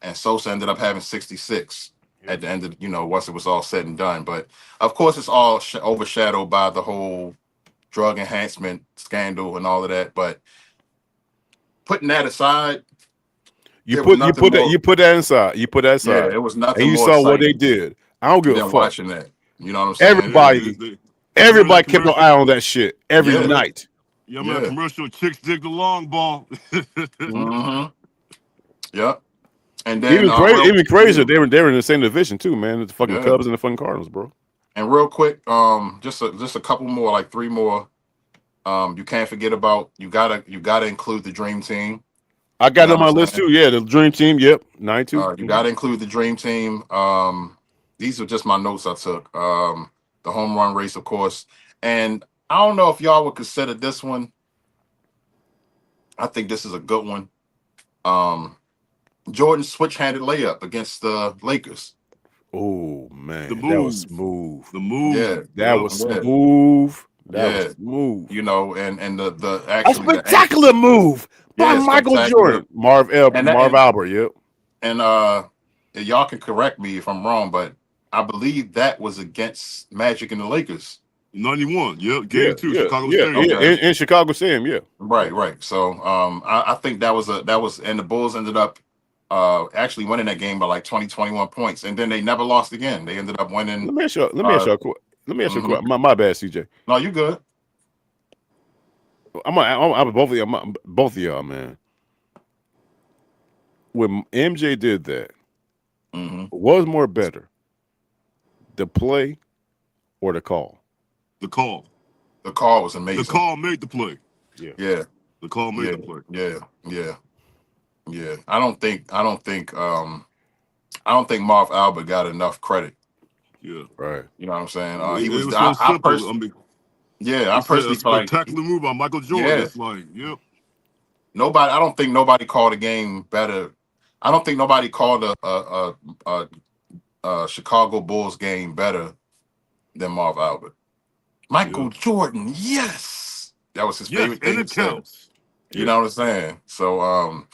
and Sosa ended up having 66 at the end of once it was all said and done. But of course, it's all overshadowed by the whole drug enhancement scandal and all of that. But putting that aside, You there was put you nothing put that more. you put that inside. You put that Yeah, aside, it was and nothing you more saw what they exciting did. I don't give a than fuck. watching that. You know what I'm saying? Yeah, Everybody, you remember that everybody kept an commercial? eye on that shit every Yeah, night. Yeah, man, yeah. commercial chicks dig the long ball. Mm-hmm. Yep. And then Even crazy, real even yeah, crazier. They were in the same division too, man. The fucking yeah. Cubs and the fucking Cardinals, bro. And real quick, just a couple more, like three more. You can't forget about you gotta include the dream team. I You got know it what on I'm my list saying? too. Yeah, the Dream Team. Yep, 92. You gotta include the dream team. These are just my notes I took. The home run race, of course. And I don't know if y'all would consider this one. I think this is a good one. Um, Jordan's switch-handed layup against the Lakers. Oh The man, that was move. smooth. The move. Yeah, That Yep. was yeah, smooth. That was yeah. smooth. And the A actually the anchor. spectacular move by Yeah, Michael spectacular. Jordan. And that, Marv Albert. Yep. and y'all can correct me if I'm wrong, but I believe that was against Magic and the Lakers. 91. Yep. Yeah, Game 2, yeah, Chicago yeah, Stadium. yeah. Okay. In Chicago Stadium, yeah. Right. So I think that was and the Bulls ended up actually winning that game by like 20, 21 points, and then they never lost again. They ended up winning. Let me ask you. Let me ask you. Let me ask you. Mhm. My bad, CJ. No, you good. I'm both of y'all. Both of y'all, man. When MJ did that, Hmm. what was more better, the play or the call? The call. The call was The amazing. call made the play. Yeah. Yeah, The call made yeah, the play. yeah. I don't think Marv Albert got enough credit. Yeah. Right. You know what I'm saying? He It was. was so simple. I It's a personally feel like spectacular move by Michael Jordan. yeah. It's like, yep. Nobody. I don't think nobody called a game better. I don't think nobody called a Chicago Bulls game better than Marv Albert. Michael Jordan, yes, that was his Yes, favorite thing and to it say. counts. You know what I'm saying? So,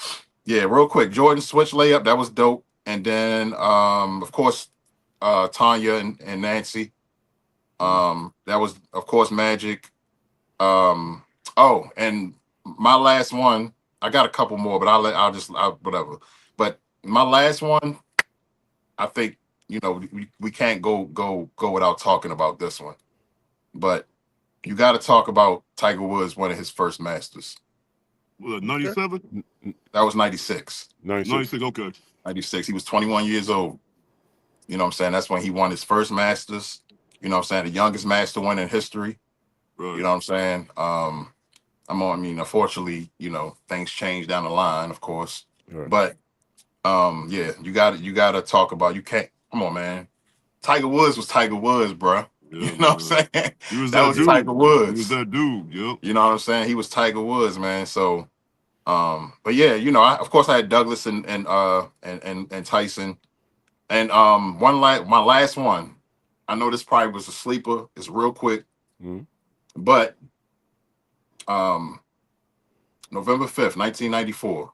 yeah, real quick, Jordan switch layup, that was dope. And then, of course, Tanya and Nancy. That was, of course, Magic. Oh, and my last one, I got a couple more, but whatever. But my last one, I think, we can't go without talking about this one. But you got to talk about Tiger Woods winning his first Masters. What, 97? That was 96. 96. 96, okay. 96. He was 21 years old. You know what I'm saying? That's when he won his first Masters. You know what I'm saying? The youngest Master win in history. Right. You know what I'm saying? Unfortunately, things change down the line, of course. Right. But yeah, you gotta talk about, you can't, come on, man. Tiger Woods was Tiger Woods, bro. Yeah, You know what I'm saying? He was That that was dude. Tiger Woods. He was that dude, yep. You know what I'm saying? He was Tiger Woods, man. So but yeah, of course I had Douglas and Tyson. And my last one, I know this probably was a sleeper, it's real quick. Mhm. But November 5th, 1994.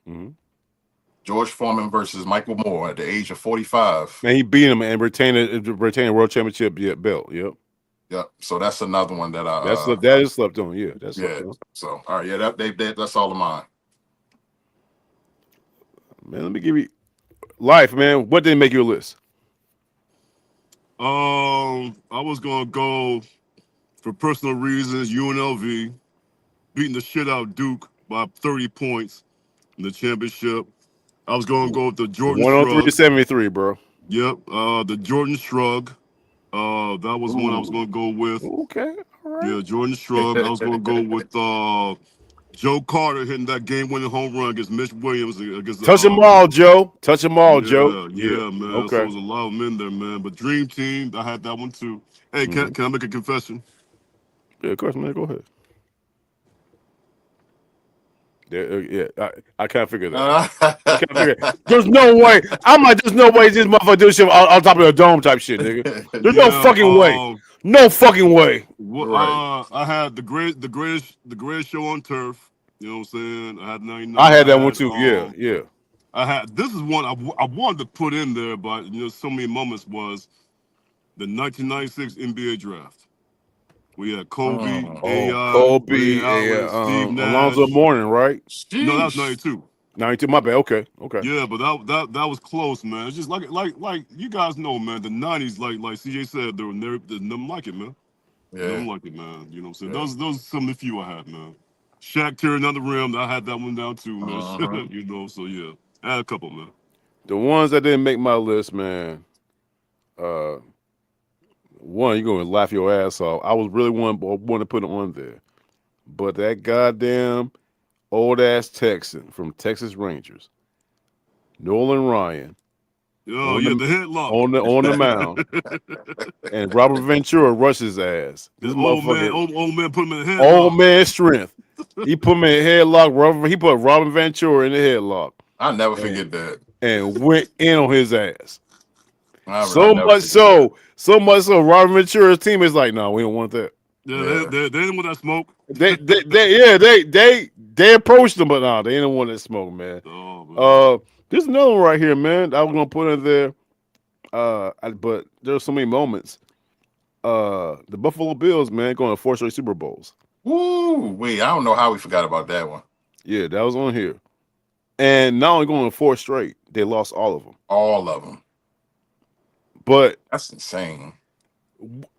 Mhm. George Foreman versus Michael Moore at the age of 45. And he beat him and retained a world championship belt. Yep. Yep. So that's another one that That is slept on. Yeah, that's slept yeah. on. So all right, yeah, that's all of mine. Man, let me give you Lyfe, man. What didn't make your list? I was gonna go for personal reasons. UNLV beating the shit out of Duke by 30 points in the championship. I was gonna go with the Jordan 103 to Shrug. 73, bro. Yep. The Jordan Shrug. That was one I was gonna go with. Okay, all right. Yeah, Jordan Shrug. I was gonna go with Joe Carter hitting that game-winning home run against Mitch Williams against Touch them all, Joe. Touch them all, Joe. Yeah, man. Okay. So it was a lot of men there, man. But Dream Team, I had that one too. Hey, can I make a confession? Yeah, of course, man. Go ahead. Yeah, I can't figure that. I can't figure it. There's no way. I'm like, there's no way this motherfucker do shit on top of a dome type shit, nigga. There's no fucking way. No fucking way. Right. I had the greatest show on turf. You know what I'm saying? I had 99. I had that one too. Yeah. I had, this is one I wanted to put in there, but so many moments was the 1996 NBA draft. We had Kobe, AI, Kobe, Ray Allen, Steve Nash. Alonzo Mourning, right? No, that was 92. 92. My bad. Okay. Yeah, but that was close, man. It's just like you guys know, man. The 90s, like CJ said, there nothing like it, man. Yeah. Nothing like it, man. You know what I'm saying? Those are some of the few I had, man. Shaq tearing another rim. I had that one down too, man. So yeah, I had a couple, man. The ones that didn't make my list, man. One, you're gonna laugh your ass off. I was really want to put it on there, but that goddamn old ass Texan from Texas Rangers, Nolan Ryan, Oh yeah, the headlock on the mound, and Robert Ventura rushed his ass. This motherfucker, old man put him in the headlock. Old man strength. He put him in a headlock. He put Robert Ventura in the headlock. I'll never forget that. And went in on his ass. So much so, Robert Ventura's team is like, no, we don't want that. Yeah, they didn't want that smoke. They approached them, but no, they didn't want that smoke, man. Oh, man. There's another one right here, man. I was gonna put in there. But there's so many moments. The Buffalo Bills, man, going to 4 straight Super Bowls. Woo, wait, I don't know how we forgot about that one. Yeah, that was on here. And not only going to 4 straight, they lost all of them. All of them. But that's insane.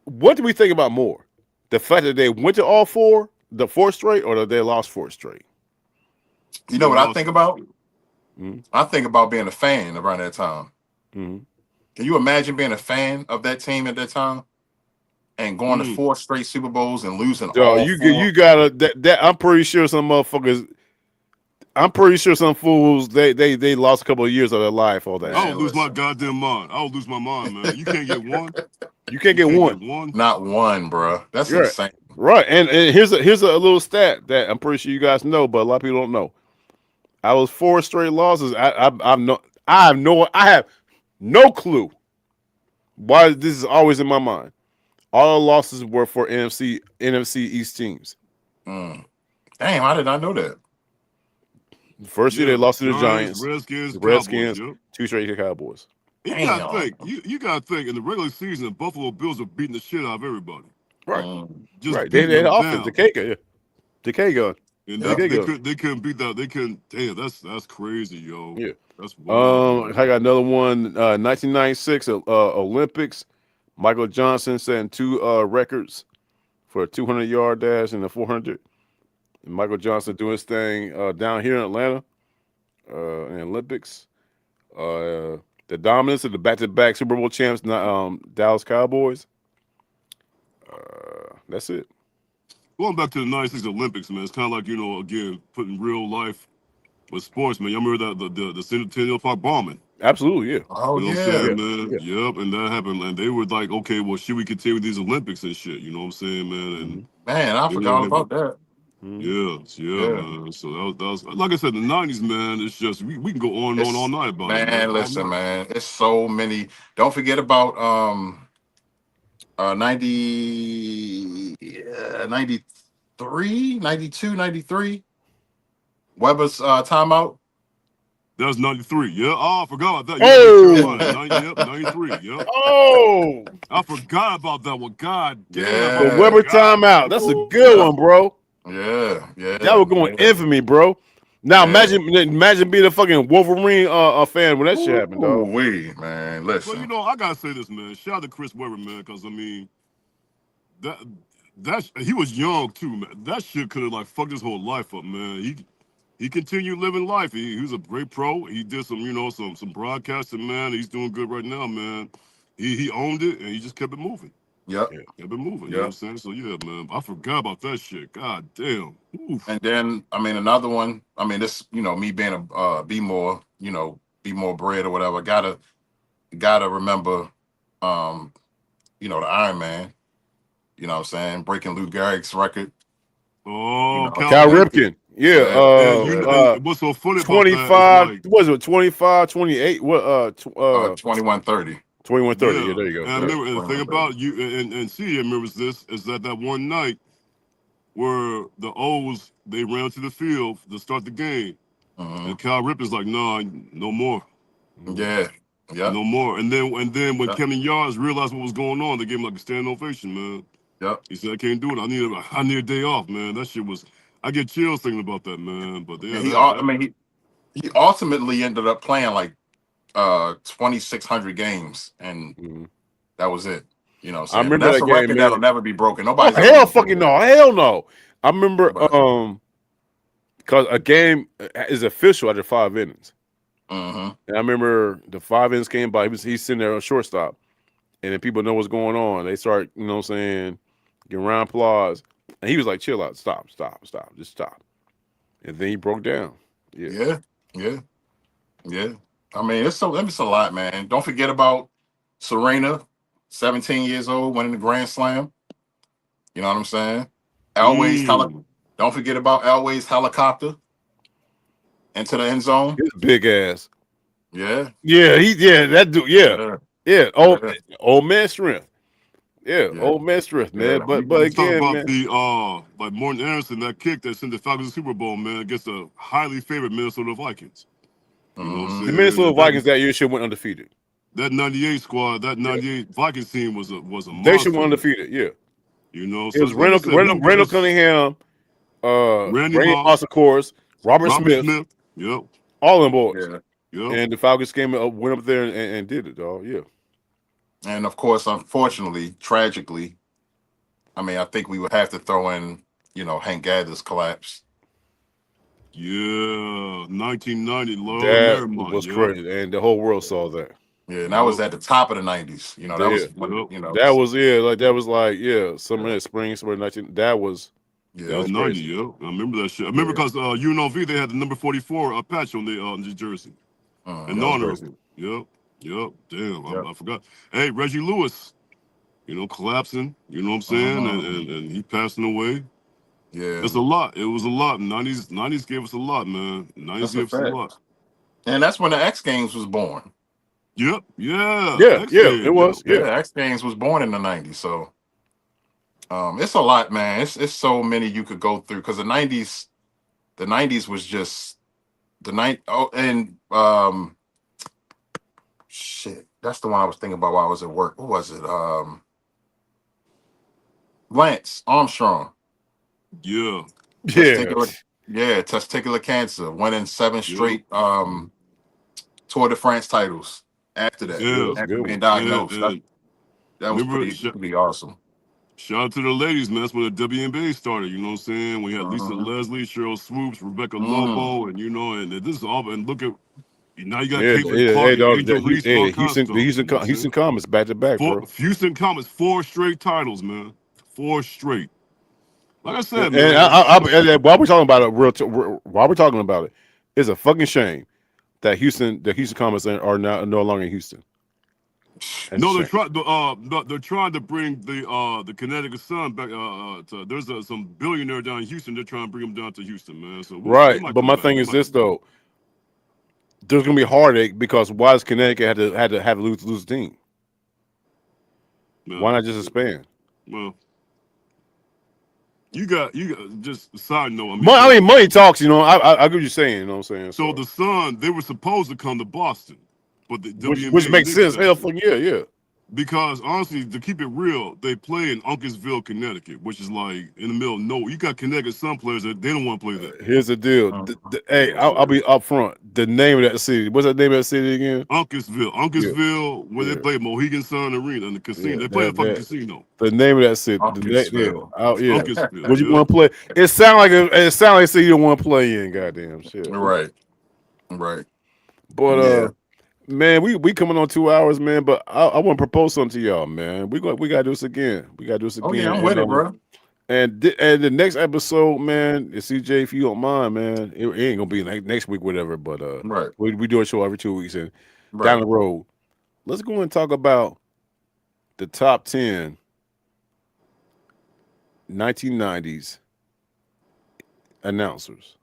What do we think about more? The fact that they went to all 4, the 4 straight, or that they lost 4 straight? You know what I think about? Mm-hmm. I think about being a fan around that time. Mm-hmm. Can you imagine being a fan of that team at that time and going to 4 straight Super Bowls and losing all 4? You gotta that I'm pretty sure some motherfuckers. I'm pretty sure some fools they lost a couple of years of their life. All that. I would lose my goddamn mind. I would lose my mind, man. You can't get one. You can't get one. Not one, bro. That's insane. Right. And here's a little stat that I'm pretty sure you guys know, but a lot of people don't know. I was 4 straight losses. I have no clue why this is always in my mind. All the losses were for NFC East teams. Damn, how did I know that? First year they lost to the Giants, Redskins, 2 straight Cowboys. You gotta think. You gotta think. In the regular season, the Buffalo Bills are beating the shit out of everybody. Right. Just right. They had offense, decay gun. And they couldn't beat that. They couldn't. Damn, that's crazy, yo. Yeah. That's wild. I got another one. 1996 Olympics. Michael Johnson setting 2 records for a 200-yard dash and a 400. And Michael Johnson doing his thing down here in Atlanta in Olympics. The dominance of the back-to-back Super Bowl champs, Dallas Cowboys. That's it. Going back to the 96 Olympics, man, it's kind of like, again, putting real life with sports, man. Y'all remember that the Centennial Park bombing? Absolutely, yeah. Oh, you know what I'm saying, man? Yeah. Yep, and that happened. And they were like, okay, well, should we continue with these Olympics and shit? You know what I'm saying, man? And man, I forgot about that. Yeah, man. So that was like I said, the 90s, man. It's just we can go on and on all night about it. Man, listen, man. It's so many. Don't forget about 93, 92, 93. Weber's timeout. That was 93. Yeah. Oh, I forgot about that. Oh, 93. Yep. Oh, I forgot about that one. God damn. Yeah. The Weber timeout. That's a good one, bro. Yeah. That was going infamy, bro. Now imagine being a fucking Wolverine fan when that shit happened, dog. Wait, man. Listen. Well, I gotta say this, man. Shout out to Chris Webber, man, because I mean, that he was young too, man. That shit could have like fucked his whole life up, man. He continued living life. He was a great pro. He did some broadcasting, man. He's doing good right now, man. He owned it and he just kept it moving. Yep. Kept it moving. You know what I'm saying? So yeah, man. I forgot about that shit. God damn. Oof. And then another one. This, me being a be more bread or whatever. Gotta remember the Iron Man. You know what I'm saying? Breaking Lou Gehrig's record. Oh, Cal Ripken. Yeah. What's so funny 25, about that? Was it 25, 28? What 2130. 2130. Yeah, there you go. And I remember, and the thing about you and CJ remembers this is that one night where the O's they ran to the field to start the game, and Cal Ripken's like, "No, no more." Yeah. No more. And then when Kevin Yards realized what was going on, they gave him like a standing ovation, man. Yep. He said, "I can't do it. I need a day off, man." That shit was. I get chills thinking about that, man. But yeah, he ultimately ended up playing like 2,600 games, and that was it. You know, I remember that's that a game, record man. that'll never be broken. Nobody. Hell no. I remember because a game is official after 5 innings. And I remember the 5 innings came by. He's sitting there on shortstop, and then people know what's going on. They start, you know what I'm saying, getting round applause, and he was like, "Chill out, stop, just stop." And then he broke down. Yeah. It's a lot, man. Don't forget about Serena, 17 years old, winning the Grand Slam. You know what I'm saying? Don't forget about Elway's helicopter into the end zone. His big ass. Yeah. That dude. Yeah. Old man strength. Old man strength, man. Yeah. But again, talk about man. the like Morton Anderson, that kick that sent the Falcons to the Super Bowl, man, against the highly favored Minnesota Vikings. You know what I'm saying? The Minnesota Vikings that year should went undefeated. that '98 squad, that '98 Vikings team was a They should monster. won undefeated. Yeah, You know, it so was like I said, Randall Cunningham, Randy Randy Moss, Moss, of course, Robert Robert Smith, Smith. Yep, all them boys. Yeah. yep. And the Falcons came up, went up there and did it, dog. Yeah. And of course, unfortunately, tragically, I mean, I think we would have to throw in, Hank Gather's collapse. Yeah, 1990, Lord That Marymount. was Yep, crazy, and the whole world saw that. Yeah, and that was yep, at the top of the '90s. That Yeah. was when, yep. That was summer that spring, summer 19. That was yeah, That 90, crazy. yep. I remember that shit. I remember because UNLV, they had the number 44 patch on the jersey. In That was honor of crazy. him. Yep, yep. Damn, Yep. I forgot. Hey, Reggie Lewis, collapsing. You know what I'm saying? And he passing away. Yeah, It's a lot. It was a lot. '90s gave us a lot, man. '90s that's a gave us a fact. lot. And that's when the X Games was born. Yep, yeah. Yeah, X-Game, it was. Yeah, Yeah. X Games was born in the '90s. So, it's a lot, man. It's so many you could go through because the '90s was just the night. Oh, and shit, that's the one I was thinking about while I was at work. What was it? Lance Armstrong. Yeah, Testicular cancer, winning 7 yep, straight Tour de France titles after that, Yeah, yeah. that's a after good being one. diagnosed. And That was remember, pretty awesome. shout out to the ladies, man. That's when the WNBA started. You know what I'm saying? We had Lisa Mhm. Leslie, Cheryl Swoops, Rebecca Mm. Lobo, and this is all. And look at now you got Yeah, Caitlin hey, Clark and dog. Angel Reese and all kinds of Houston, stuff. You know what I'm Houston saying? Comets back to back, bro. Houston Comets, 4 straight titles, man. 4 straight. Like I said, And man. while we're talking about it, while we're talking about it, it's a fucking shame that the Houston Comets are now no longer in Houston. That's No, a they're shame. trying. They're trying to bring the Connecticut Sun back. There's some billionaire down in Houston. They're trying to bring him down to Houston, man. So we'll see. They Right, might but come my back. thing They is might this come back. though: there's gonna be heartache because why does Connecticut had to lose a team? No, Why not just expand? well, you got just a side note. I mean, Money talks. I get what you're saying. You know what I'm saying? so the Sun, they were supposed to come to Boston, but the which WNBA makes sense. nixed that Hell, shit. yeah. Because honestly, to keep it real, they play in Uncasville, Connecticut, which is like in the middle of nowhere. You got Connecticut Sun players that they don't want to play there. Here's the deal. Hey, You know, so I'll be up front. The name of that city. What's the name of that city again? Uncasville, where Yeah. they play Mohegan Sun Arena in the casino. Yeah, They play a fucking casino. the name of that city. Uncasville. Yeah. Uncasville, Would you yeah. want to play? It sound like a city you don't want to play in. Goddamn shit. Right. But Yeah. man, we coming on 2 hours, man. But I want to propose something to y'all, man. We gotta do this again. Oh yeah, I'm with it, bro. And the next episode, man, is CJ. If you don't mind, man, it ain't gonna be like next week, whatever. But Right. we do a show every 2 weeks, and Right. down the road, let's go and talk about the top 10 1990s announcers.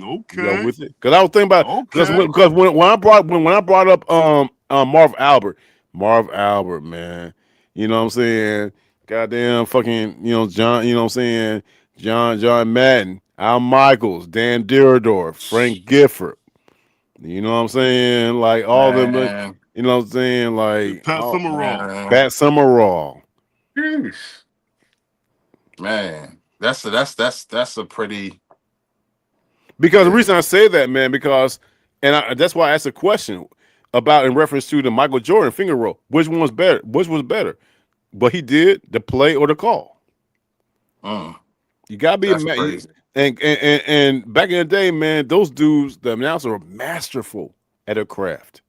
Okay. You with it? Because I was thinking about because Okay. when I brought up Marv Albert, man, you know what I'm saying? Goddamn fucking, John, you know what I'm saying? John Madden, Al Michaels, Dan Dierdorf, Frank Gifford. You know what I'm saying? Like all them, Man. you know what I'm saying? Like Pat Summerall. Pat Summerall. Jeez. Man, that's a pretty. Because the reason I say that, man, because that's why I asked a question about in reference to the Michael Jordan finger roll. Which one was better? Which was better? What he did, the play or the call? You gotta be That's crazy. and back in the day, man, those dudes, the announcers were masterful at their craft.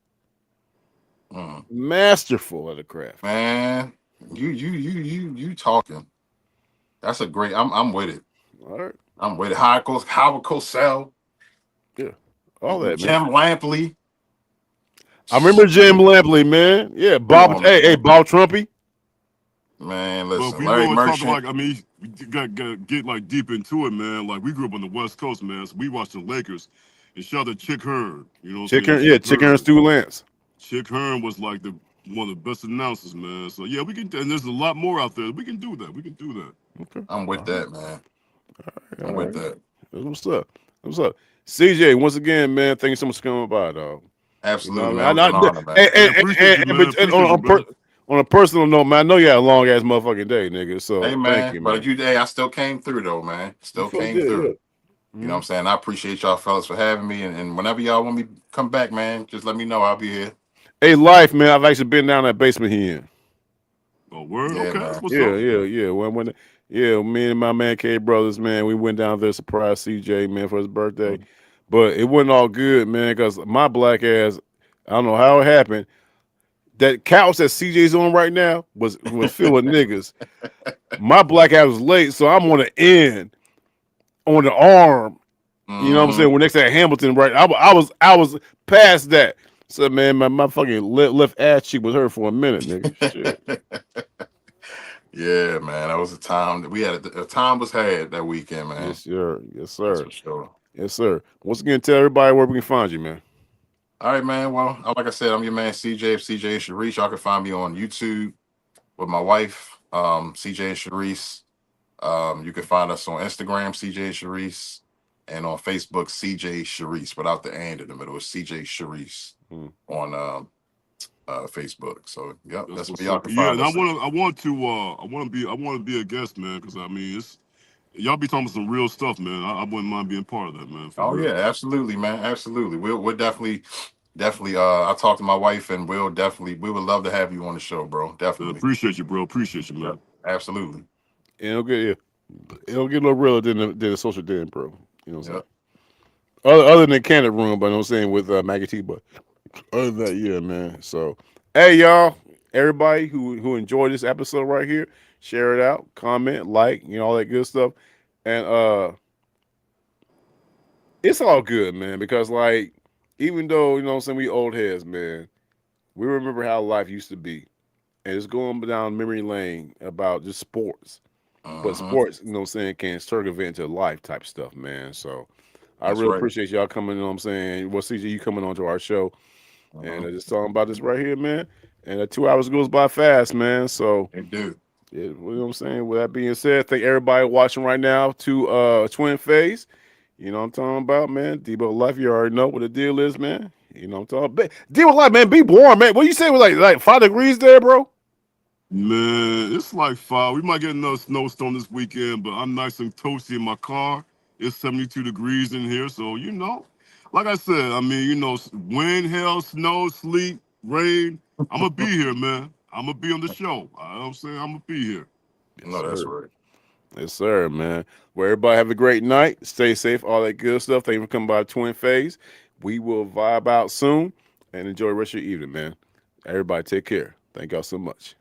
Masterful at the craft. Man, you talking. That's a great. I'm with it. All right. I'm with it. Howard Cosell. Yeah. All that, man. Jim Lampley. I remember Jim Lampley, man. Yeah, Bob. Hey, Bob Trumpy. Man, But listen, if we Larry want to talk Merchant. like, I mean, we got get like deep into it, man. Like we grew up on the West Coast, man. So we watched the Lakers, and shout out to Chick Hearn. You know what I'm saying? Chick Hearn, Stu Lance. Chick Hearn was like one of the best announcers, man. So yeah, we can, and there's a lot more out there. We can do that. Okay. I'm with that, man. I'm with that. What's up? CJ, once again, man, thank you so much for coming by, dog. You know Absolutely, what man. I It was mean? an honor, man. Hey, appreciate you, man. But Appreciate you, brother. on a personal note, man, I know you had a long ass motherfucking day, nigga. Hey, So thank man. you, But man. I still came through, though, man. You Still fucking came did, through. yeah. You know what I'm saying? I appreciate y'all fellas for having me. And whenever y'all want me to come back, man, just let me know. I'll be here. Hey, Lyfe, man, I've actually been down that basement he in. Oh, word? Yeah, Okay, that's man. what's Yeah, up. yeah. Yeah, me and my man K Brothers, man, we went down there to surprise CJ, man, for his birthday. Mhm. But it wasn't all good, man, because my black ass, I don't know how it happened. That couch that CJ's on right now was filled with niggas. My black ass was late, so I'm on the end, on the arm. You know what I'm saying? Mhm. We're next to that Hamilton, right? I was past that. So man, my fucking left ass cheek was hurt for a minute, nigga. Shit. Yeah, man. That was a time that we had. A time was had that weekend, man. Yes, sir. Yes, That's sir. for sure. Yes, sir. Once again, tell everybody where we can find you, man. All right, man. Well, like I said, I'm your man CJ. If CJ and Sharice, y'all can find me on YouTube with my wife, CJ and Sharice. You can find us on Instagram, CJ and Sharice, and on Facebook, CJ Sharice, without the and in the middle. It's CJ Sharice Hmm. on Facebook. So, yep, That's that's what's where y'all up. can Yeah, find and I us. want to, I want to, I want to be a guest, man, because I mean, it's y'all be talking some real stuff, man. I wouldn't mind being part of that, man, for Oh yeah, real. absolutely, man, absolutely. We'll definitely. I talked to my wife, and we would love to have you on the show, bro. Definitely. Appreciate you, bro. Appreciate you, Yep, man. absolutely. It'll get a little realer than a social den, bro. You know what I'm saying? Yep. Other than Candid Room, but you know what I'm saying with Maggie T. But other than that, yeah, man. So hey, y'all, everybody who enjoyed this episode right here, share it out, comment, like, all that good stuff, and it's all good, man. Because like, even though what I'm saying we old heads, man, we remember how life used to be, and it's going down memory lane about just sports. But Uh-huh. sports, what I'm saying, can circumvent into life type stuff, man. So I That's really right. appreciate y'all coming, what I'm saying. Well, CJ, you coming on to our show and Uh-huh. just talking about this right here, man. And 2 hours goes by fast, man. So, They do. yeah, you know what I'm saying? With that being said, thank everybody watching right now to Twin Phase. You know what I'm talking about, man. Debo Life, you already know what the deal is, man. You know what I'm talking about. Debo Life, man, be warm, man. What you say was like 5 degrees there, bro? Man, it's like 5. We might get another snowstorm this weekend, but I'm nice and toasty in my car. It's 72 degrees in here, so like I said, I mean, wind, hail, snow, sleet, rain. I'm gonna be here, man. I'm gonna be on the show. You know what I'm saying? I'm gonna be here. Yes, No, that's sir. right. Yes, sir, man. Well, everybody have a great night. Stay safe, all that good stuff. Thank you for coming by Twin Phase. We will vibe out soon and enjoy the rest of your evening, man. Everybody take care. Thank y'all so much.